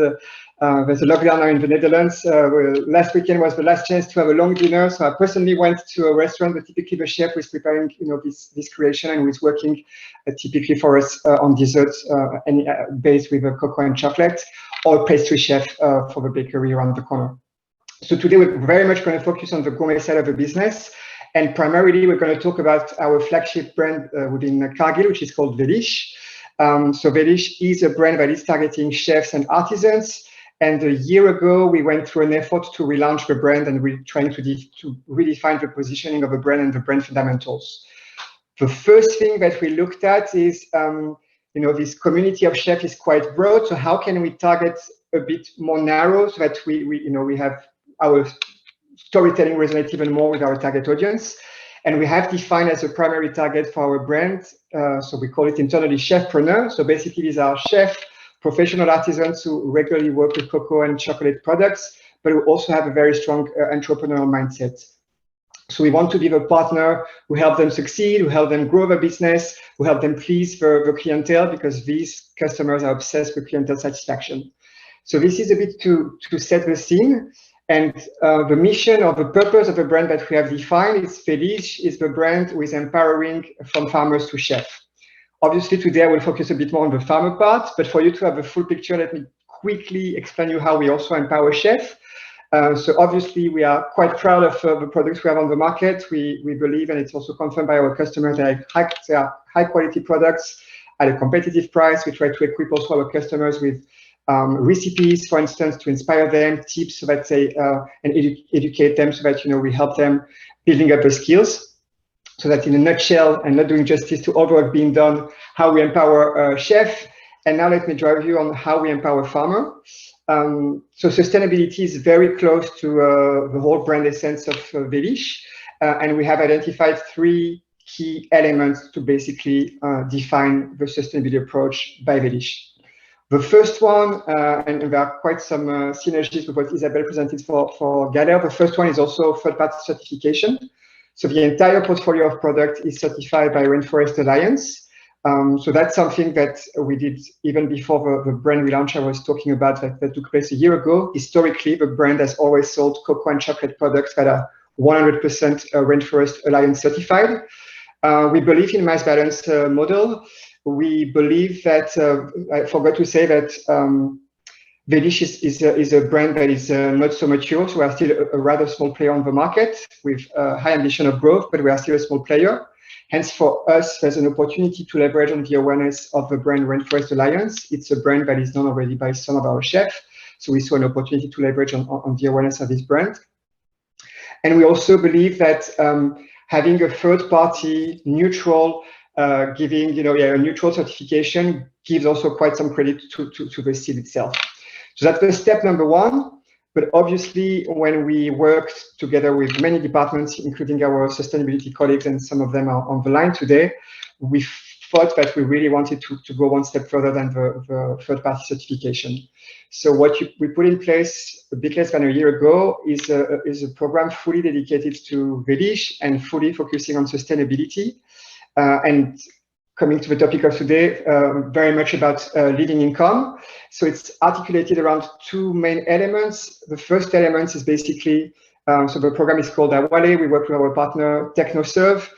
there's a lockdown now in the Netherlands. Last weekend was the last chance to have a long dinner. So I personally went to a restaurant, but typically the chef was preparing, this creation and was working typically for us on desserts and based with cocoa and chocolate, or pastry chef for the bakery around the corner. So today we're very much going to focus on the gourmet side of the business. And primarily, we're going to talk about our flagship brand within Cargill, which is called Véliche. So Véliche is a brand that is targeting chefs and artisans. And a year ago, we went through an effort to relaunch the brand, and we're trying to redefine the positioning of the brand and the brand fundamentals. The first thing that we looked at is, this community of chefs is quite broad. So how can we target a bit more narrow so that we have our storytelling resonate even more with our target audience? And we have defined as a primary target for our brand, so we call it internally chefpreneur. So basically these are chefs, professional artisans who regularly work with cocoa and chocolate products, but who also have a very strong entrepreneurial mindset. So we want to be the partner who help them succeed, who help them grow their business, who help them please the clientele, because these customers are obsessed with clientele satisfaction. So this is a bit to set the scene. And the mission or the purpose of the brand that we have defined is Véliche is the brand who is empowering from farmers to chefs. Obviously, today I will focus a bit more on the farmer part, but for you to have a full picture, let me quickly explain you how we also empower chefs. So obviously, we are quite proud of the products we have on the market. We believe, and it's also confirmed by our customers, that they are high quality products at a competitive price. We try to equip also our customers with recipes, for instance, to inspire them, tips so that they and educate them so that we help them building up the skills. So that in a nutshell, and not doing justice to all the work being done, how we empower chef. And now let me drive you on how we empower farmer. So sustainability is very close to the whole brand essence of Véliche, and we have identified 3 key elements to basically define the sustainability approach by Véliche. The first one, and there are quite some synergies with what Isabel presented for Galer. The first one is also third-party certification. So the entire portfolio of product is certified by Rainforest Alliance. So that's something that we did even before the brand relaunch I was talking about that took place a year ago. Historically, the brand has always sold cocoa and chocolate products that are 100% Rainforest Alliance certified. We believe in mass balance model. We believe that, I forgot to say that Véliche is a brand that is not so mature, so we are still a rather small player on the market with high ambition of growth, but we are still a small player. Hence, for us, there's an opportunity to leverage on the awareness of the brand Rainforest Alliance. It's a brand that is known already by some of our chefs, so we saw an opportunity to leverage on the awareness of this brand. And we also believe that having a third-party neutral giving a neutral certification gives also quite some credit to the seed itself. So that's the step number 1. But obviously, when we worked together with many departments, including our sustainability colleagues, and some of them are on the line today, we thought that we really wanted to go one step further than the third-party certification. So what we put in place a bit less than a year ago is a program fully dedicated to Véliche and fully focusing on sustainability. And coming to the topic of today, very much about living income. So it's articulated around 2 main elements. The first element is basically, so the program is called Awale. We work with our partner TechnoServe.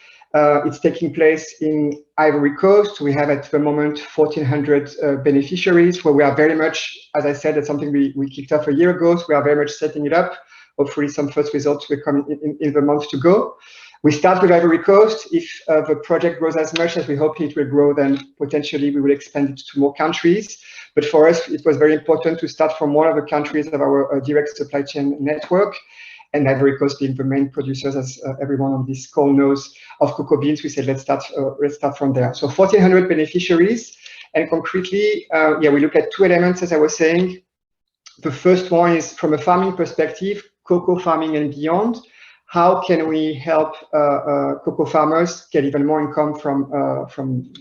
It's taking place in Ivory Coast. We have at the moment 1,400 beneficiaries, where we are very much, as I said, that's something we kicked off a year ago. So we are very much setting it up. Hopefully some first results will come in the months to go. We start with Ivory Coast. If the project grows as much as we hope it will grow, then potentially we will expand it to more countries. But for us, it was very important to start from one of the countries of our direct supply chain network, and Ivory Coast being the main producers, as everyone on this call knows, of cocoa beans. We said let's start from there. So 1,400 beneficiaries, and concretely, we look at two elements, as I was saying. The first one is from a farming perspective, cocoa farming and beyond. How can we help cocoa farmers get even more income from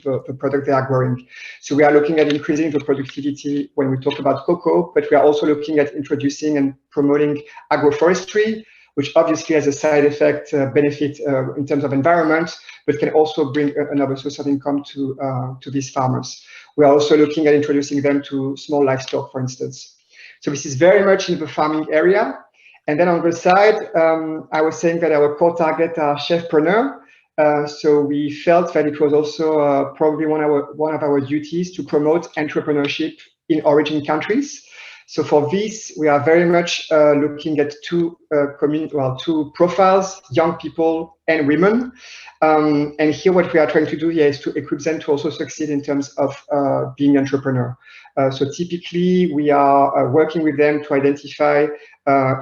the product they are growing? So we are looking at increasing the productivity when we talk about cocoa, but we are also looking at introducing and promoting agroforestry, which obviously has a side effect benefit in terms of environment, but can also bring another source of income to these farmers. We are also looking at introducing them to small livestock, for instance. So this is very much in the farming area. And then on the side, I was saying that our core target are chefpreneur. So we felt that it was also probably one of our duties to promote entrepreneurship in origin countries. So for this, we are very much looking at two profiles, young people and women. And here what we are trying to do here is to equip them to also succeed in terms of being entrepreneur. So typically we are working with them to identify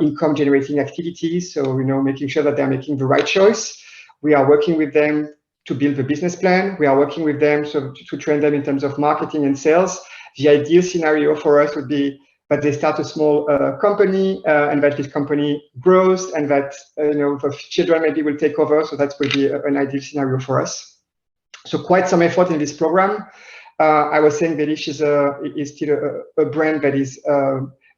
income generating activities. So, making sure that they're making the right choice. We are working with them to build a business plan. We are working with them to train them in terms of marketing and sales. The ideal scenario for us would be that they start a small company and that this company grows and that the children maybe will take over. So that would be an ideal scenario for us. So quite some effort in this program. I was saying Belish is still a brand that is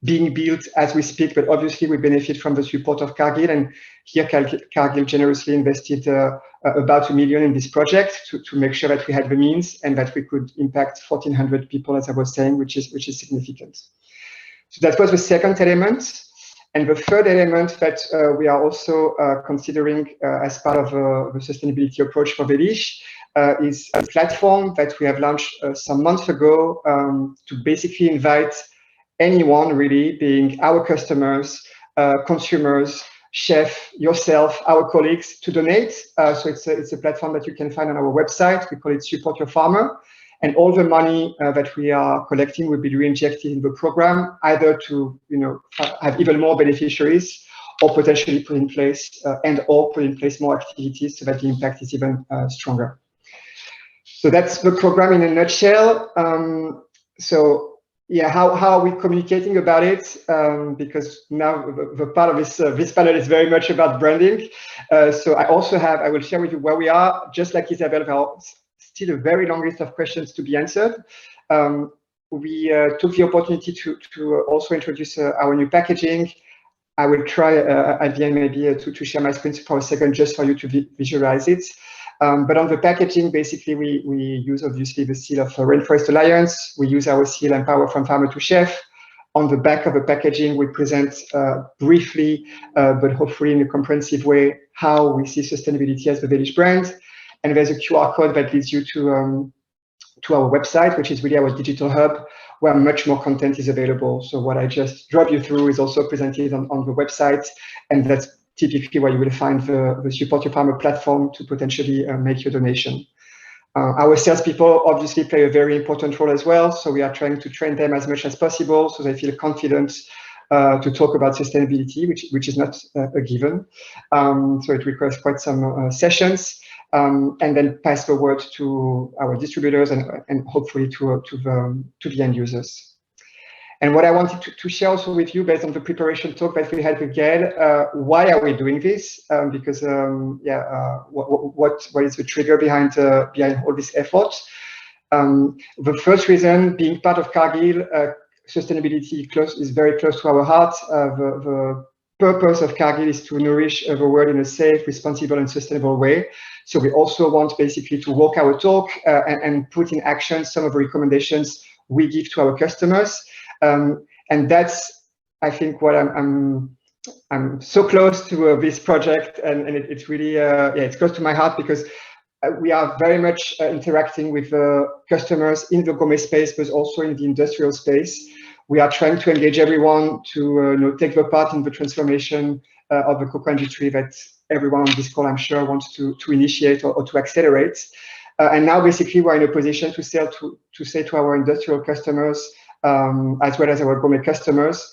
being built as we speak, but obviously we benefit from the support of Cargill, and here Cargill generously invested about $1 million in this project to make sure that we had the means and that we could impact 1,400 people, as I was saying, which is significant. So that was the second element. And the third element that we are also considering as part of the sustainability approach for Belish is a platform that we have launched some months ago to basically invite anyone really, being our customers, consumers, chef, yourself, our colleagues, to donate. So it's a platform that you can find on our website. We call it Support Your Farmer. And all the money that we are collecting will be reinjected in the program, either to have even more beneficiaries, or potentially put in place more activities so that the impact is even stronger. So that's the program in a nutshell. How are we communicating about it? Because now the part of this panel is very much about branding. So I will share with you where we are. Just like Isabel, there are still a very long list of questions to be answered. We took the opportunity to also introduce our new packaging. I will try at the end maybe to share my screen for a second just for you to visualize it. But on the packaging, basically, we use obviously the seal of Rainforest Alliance. We use our seal Empower from Farmer to Chef. On the back of the packaging, we present briefly, but hopefully in a comprehensive way, how we see sustainability as the Belish brand. And there's a QR code that leads you to our website, which is really our digital hub, where much more content is available. So what I just drove you through is also presented on the website, and that's typically where you will find the Support Your Farmer platform to potentially make your donation. Our salespeople obviously play a very important role as well. So we are trying to train them as much as possible so they feel confident to talk about sustainability, which is not a given. So it requires quite some sessions, and then pass the word to our distributors and hopefully to the end users. And what I wanted to share also with you, based on the preparation talk that we had with Gail, why are we doing this? Because what is the trigger behind all this effort? The first reason, being part of Cargill, sustainability is very close to our heart. The purpose of Cargill is to nourish the world in a safe, responsible, and sustainable way. So we also want basically to walk our talk and put in action some of the recommendations we give to our customers. And that's, I think, what I'm so close to this project, and it's really it's close to my heart because we are very much interacting with customers in the gourmet space, but also in the industrial space. We are trying to engage everyone to take the part in the transformation of the cocoa industry that everyone on this call, I'm sure, wants to initiate or to accelerate. And now basically we're in a position to say to our industrial customers, as well as our gourmet customers,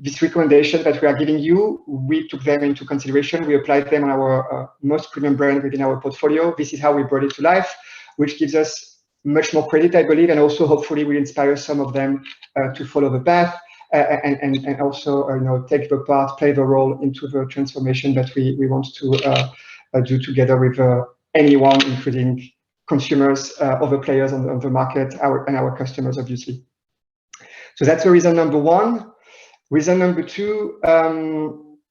this recommendation that we are giving you, we took them into consideration. We applied them on our most premium brand within our portfolio. This is how we brought it to life, which gives us much more credit, I believe, and also hopefully will inspire some of them to follow the path and also take the part, play the role into the transformation that we want to do together with anyone, including consumers, other players on the market, and our customers, obviously. So that's the reason number one. Reason number two,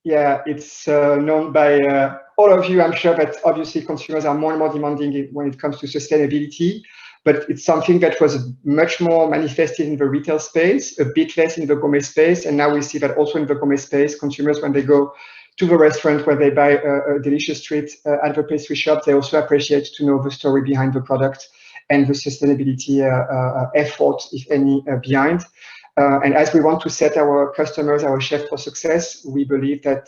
it's known by all of you, I'm sure, that obviously consumers are more and more demanding when it comes to sustainability, but it's something that was much more manifested in the retail space, a bit less in the gourmet space, and now we see that also in the gourmet space, consumers, when they go to the restaurant where they buy a delicious treat at the pastry shop, they also appreciate to know the story behind the product and the sustainability effort, if any, behind. And as we want to set our customers, our chefs for success, we believe that,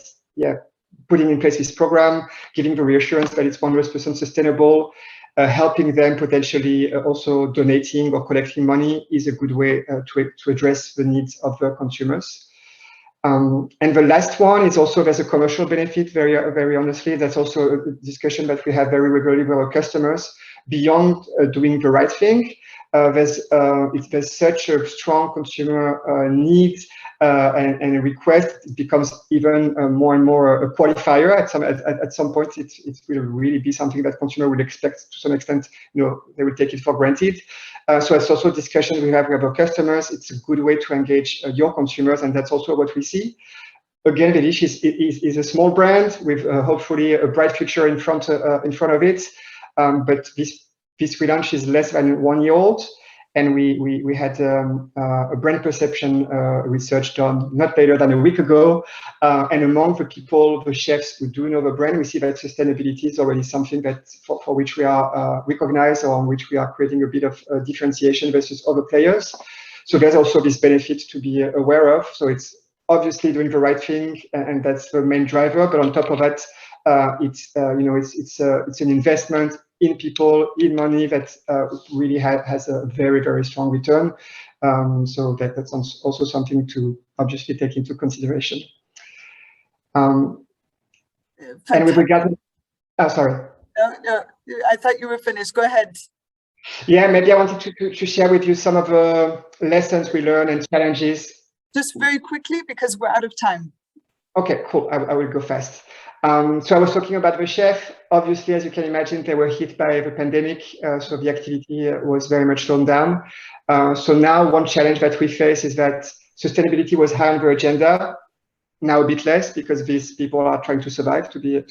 putting in place this program, giving the reassurance that it's 100% sustainable, helping them potentially also donating or collecting money is a good way to address the needs of the consumers. And the last one is also there's a commercial benefit, very honestly. That's also a discussion that we have very regularly with our customers. Beyond doing the right thing, there's such a strong consumer need and a request. It becomes even more and more a qualifier. At some point, it will really be something that consumer would expect to some extent. They will take it for granted. So it's also a discussion we have with our customers. It's a good way to engage your consumers, and that's also what we see. Again, the dish is a small brand with hopefully a bright future in front of it. But this relaunch is less than 1 year old, and we had a brand perception research done not later than a week ago. And among the people, the chefs who do know the brand, we see that sustainability is already something that for which we are recognized, or on which we are creating a bit of differentiation versus other players. So there's also this benefit to be aware of. So it's obviously doing the right thing, and that's the main driver. But on top of that, it's an investment in people, in money that really has a very, very strong return. So that's also something to obviously take into consideration. And with regard to, sorry. No, I thought you were finished. Go ahead. Yeah, maybe I wanted to share with you some of the lessons we learned and challenges. Just very quickly, because we're out of time. Okay, cool. I will go fast. So I was talking about the chef. Obviously, as you can imagine, they were hit by the pandemic, so the activity was very much slowed down. So now one challenge that we face is that sustainability was high on the agenda, now a bit less, because these people are trying to survive, to be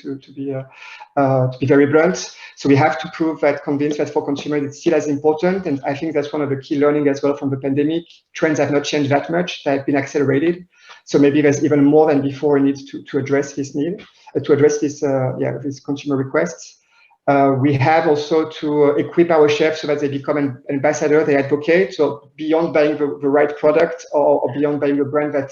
very blunt. So we have to convince that for consumers it's still as important. And I think that's one of the key learning as well from the pandemic. Trends have not changed that much; they have been accelerated. So maybe there's even more than before a need to address this need, to address this these consumer requests. We have also to equip our chefs so that they become an ambassador, they advocate. So beyond buying the right product, or beyond buying a brand that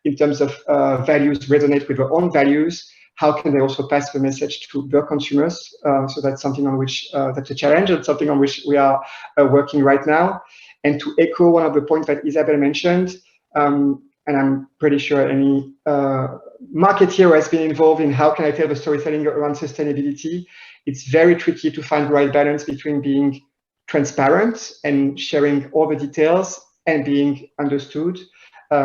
in terms of values resonate with their own values, how can they also pass the message to their consumers? So that's something on which, that's a challenge, and something on which we are working right now. And to echo one of the points that Isabel mentioned, and I'm pretty sure any marketeer has been involved in how can I tell the storytelling around sustainability. It's very tricky to find the right balance between being transparent and sharing all the details and being understood.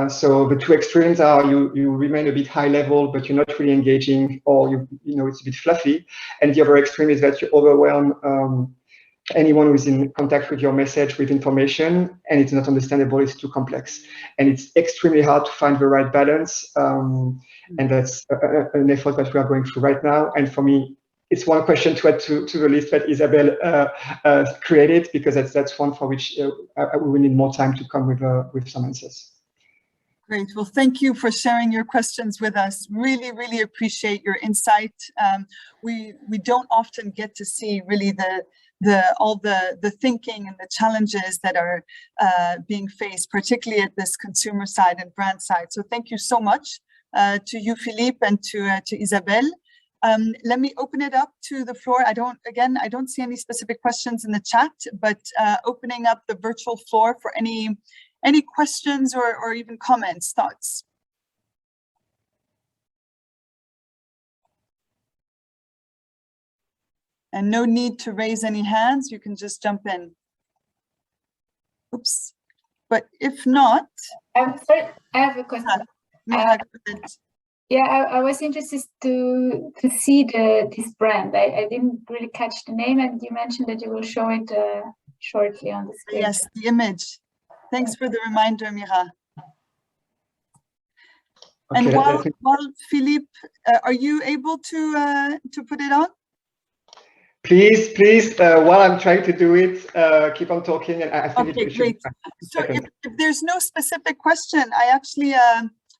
So the two extremes are you remain a bit high level, but you're not really engaging, or it's a bit fluffy. And the other extreme is that you overwhelm anyone who's in contact with your message with information, and it's not understandable, it's too complex. And it's extremely hard to find the right balance. And that's an effort that we are going through right now. And for me, it's one question to add to the list that Isabel created, because that's one for which we will need more time to come with some answers. Great. Well, thank you for sharing your questions with us. Really, really appreciate your insight. We don't often get to see really all the thinking and the challenges that are being faced, particularly at this consumer side and brand side. So thank you so much to you, Philippe, and to Isabel. Let me open it up to the floor. I don't see any specific questions in the chat, but opening up the virtual floor for any questions or even comments, thoughts. And no need to raise any hands. You can just jump in. Oops. But if not, I'm sorry, I have a question. Yeah, I was interested to see this brand. I didn't really catch the name, and you mentioned that you will show it shortly on the screen. Yes, the image. Thanks for the reminder, Mira. Okay, and while Philippe, are you able to put it on? Please, while I'm trying to do it, keep on talking, and I think okay, great. So if there's no specific question, I actually,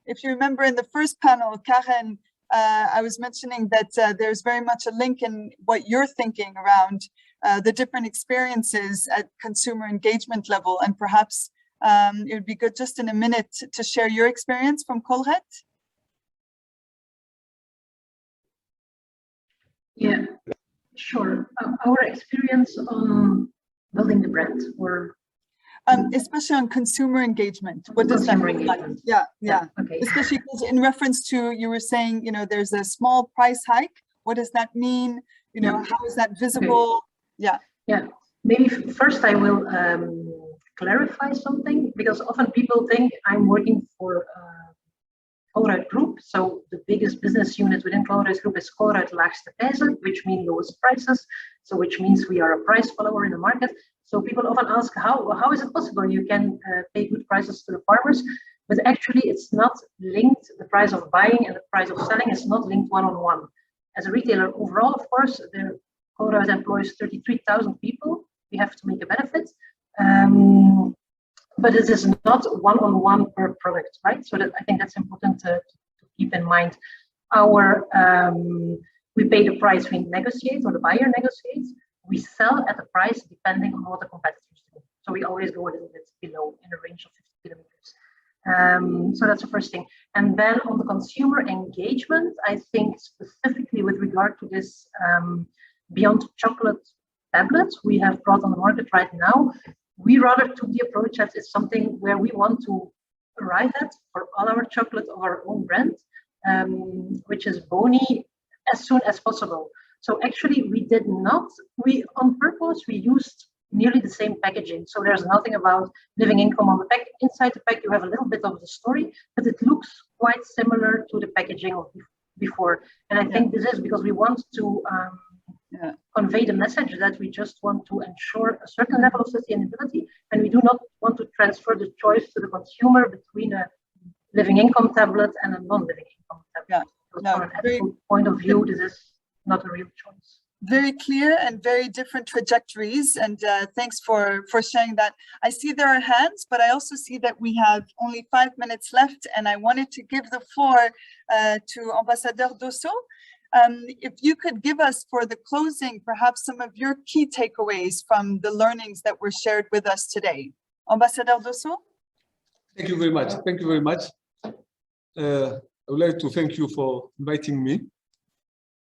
if you remember in the first panel, Karen, I was mentioning that there's very much a link in what you're thinking around the different experiences at consumer engagement level, and perhaps it would be good just in a minute to share your experience from Colruyt. Yeah. Sure. Our experience on building the brand, or especially on consumer engagement. What does that mean? Yeah. Okay. Especially in reference to, you were saying, there's a small price hike. What does that mean? How is that visible? Okay. Yeah. Maybe first I will clarify something, because often people think I'm working for Colruyt Group. So the biggest business unit within Colruyt Group is Colruyt Laagste Prijzen, which means lowest prices. So which means we are a price follower in the market. So people often ask, how is it possible you can pay good prices to the farmers? But actually it's not linked, the price of buying and the price of selling is not linked one-on-one. As a retailer overall, of course, the Colruyt employs 33,000 people. We have to make a benefit. But it is not one-on-one per product, right? So I think that's important to keep in mind. We pay the price we negotiate, or the buyer negotiates. We sell at the price depending on what the competitors do. So we always go a little bit below in a range of 50 kilometers. So that's the first thing. And then on the consumer engagement, I think specifically with regard to this Beyond Chocolate tablets we have brought on the market right now, we rather took the approach that it's something where we want to arrive at for all our chocolate of our own brand, which is bony, as soon as possible. So actually on purpose, we used nearly the same packaging. So there's nothing about living income on the pack. Inside the pack, you have a little bit of the story, but it looks quite similar to the packaging of before. And I think this is because we want to convey the message that we just want to ensure a certain level of sustainability, and we do not want to transfer the choice to the consumer between a living income tablet and a non-living income tablet. From an ethical point of view, this is not a real choice. Very clear and very different trajectories, and thanks for sharing that. I see there are hands, but I also see that we have only 5 minutes left, and I wanted to give the floor to Ambassadeur Dosso. If you could give us, for the closing, perhaps some of your key takeaways from the learnings that were shared with us today. Ambassadeur Dosso? Thank you very much. Thank you very much. I would like to thank you for inviting me.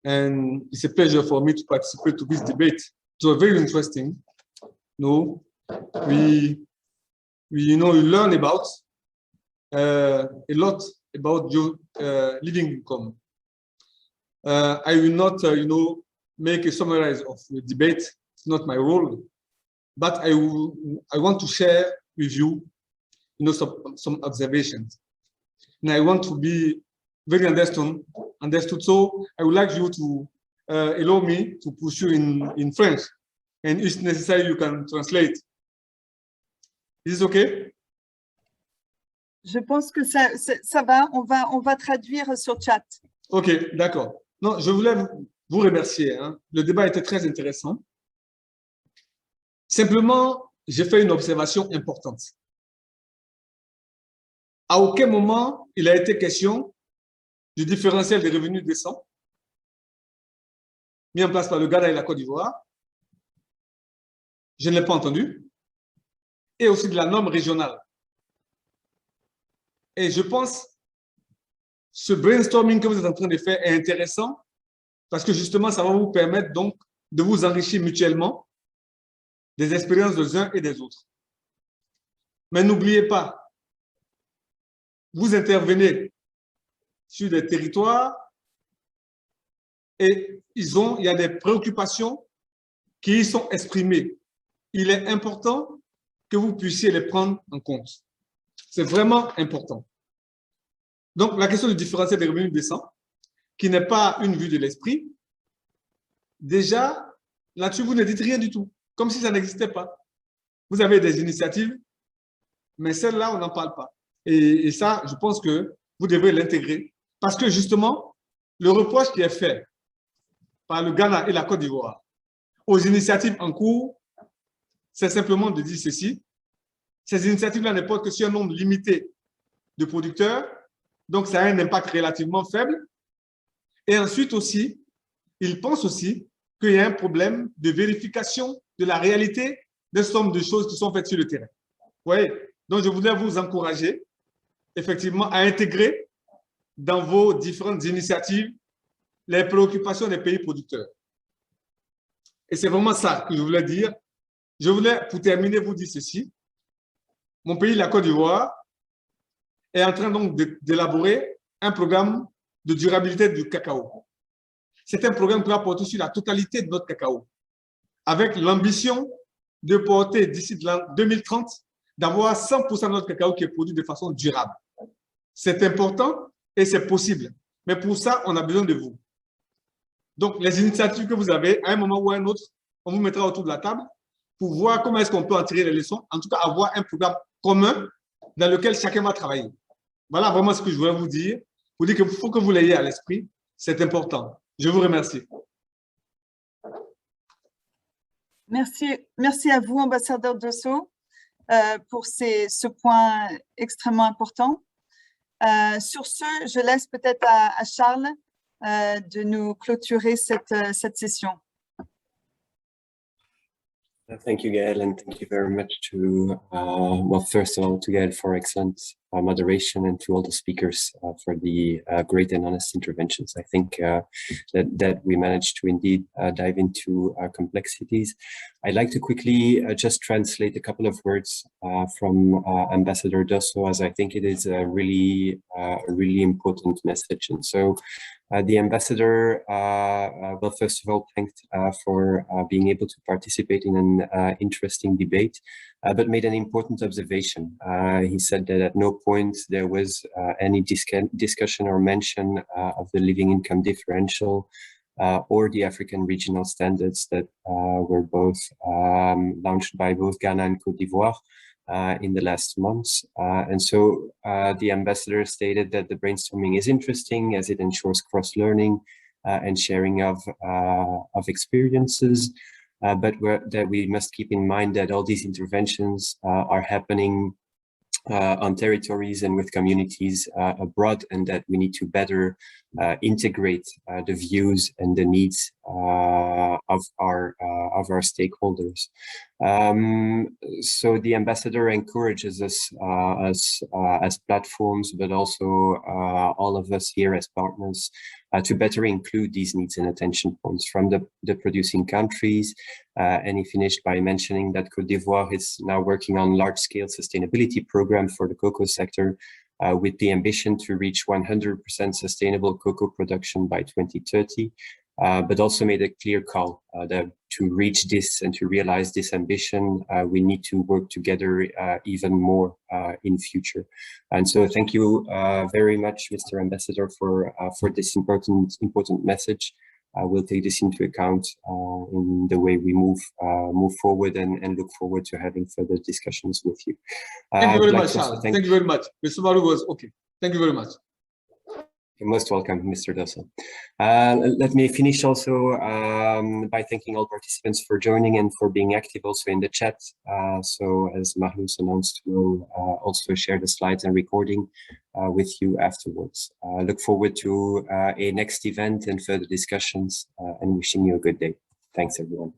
And it's a pleasure for me to participate to this debate. It was very interesting. We learn about a lot about your living income. I will not, make a summary of the debate. It's not my role, but I want to share with you, some observations, and I want to be very understood. So I would like you to allow me to pursue in French, and if necessary, you can translate. Is this okay? Je pense que ça va. On va traduire sur chat. Ok, d'accord. Non, je voulais vous remercier. Le débat était très intéressant. Simplement, j'ai fait une observation importante. À aucun moment, il a été question du différentiel des revenus décents mis en place par le Ghana et la Côte d'Ivoire. Je ne l'ai pas entendu. Et aussi de la norme régionale. Et je pense ce brainstorming que vous êtes en train de faire est intéressant Parce que justement, ça va vous permettre donc de vous enrichir mutuellement des expériences des uns et des autres. Mais n'oubliez pas, vous intervenez sur des territoires et il y a des préoccupations qui y sont exprimées. Il est important que vous puissiez les prendre en compte. C'est vraiment important. Donc, la question du différentiel des revenus décents, qui n'est pas une vue de l'esprit, déjà, là-dessus, vous ne dites rien du tout, comme si ça n'existait pas. Vous avez des initiatives, mais celle-là, on n'en parle pas. Et ça, je pense que vous devrez l'intégrer, parce que justement, le reproche qui est fait par le Ghana et la Côte d'Ivoire aux initiatives en cours, c'est simplement de dire ceci. Ces initiatives-là ne portent que sur un nombre limité de producteurs, donc ça a un impact relativement faible. Et ensuite aussi, ils pensent aussi qu'il y a un problème de vérification de la réalité d'un certain nombre de choses qui sont faites sur le terrain. Vous voyez? Donc, je voudrais vous encourager effectivement à intégrer dans vos différentes initiatives les préoccupations des pays producteurs. Et c'est vraiment ça que je voulais dire. Je voulais, pour terminer, vous dire ceci. Mon pays, la Côte d'Ivoire, est en train donc d'élaborer un programme de durabilité du cacao. C'est un programme qui va porter sur la totalité de notre cacao, avec l'ambition de porter d'ici 2030, d'avoir 100% de notre cacao qui est produit de façon durable. C'est important et c'est possible. Mais pour ça, on a besoin de vous. Donc, les initiatives que vous avez, à un moment ou à un autre, on vous mettra autour de la table pour voir comment est-ce qu'on peut en tirer les leçons, en tout cas avoir un programme commun dans lequel chacun va travailler. Voilà vraiment ce que je voulais vous dire, pour dire qu'il faut que vous l'ayez à l'esprit, c'est important. Je vous remercie. Merci à vous, ambassadeur Dosso, pour ce point extrêmement important. Sur ce, je laisse peut-être à Charles de nous clôturer cette session. Thank you, Gaël, and thank you very much to, well, first of all, to Gaël for excellent moderation, and to all the speakers for the great and honest interventions. I think that we managed to indeed dive into complexities. I'd like to quickly just translate a couple of words from Ambassador Dosso, as I think it is a really important message. And so the ambassador, well, first of all, thanked for being able to participate in an interesting debate, but made an important observation. He said that at no point there was any discussion or mention of the living income differential or the African regional standards that were both launched by both Ghana and Côte d'Ivoire in the last months. And so the ambassador stated that the brainstorming is interesting as it ensures cross-learning and sharing of experiences, but that we must keep in mind that all these interventions are happening on territories and with communities abroad, and that we need to better integrate the views and the needs of our stakeholders. So the ambassador encourages us as platforms, but also all of us here as partners, to better include these needs and attention points from the producing countries. And he finished by mentioning that Côte d'Ivoire is now working on large-scale sustainability program for the cocoa sector, with the ambition to reach 100% sustainable cocoa production by 2030, but also made a clear call that to reach this and to realize this ambition, we need to work together even more in future. And so thank you very much, Mr. Ambassador, for this important message. We'll take this into account in the way we move forward, and look forward to having further discussions with you. Thank you very much, Charles. Thank you very much. Mr. Maru was okay. Thank you very much. You're most welcome, Mr. Dosso. Let me finish also by thanking all participants for joining and for being active also in the chat. So as Mahlus announced, we'll also share the slides and recording with you afterwards. Look forward to a next event and further discussions, and wishing you a good day. Thanks, everyone.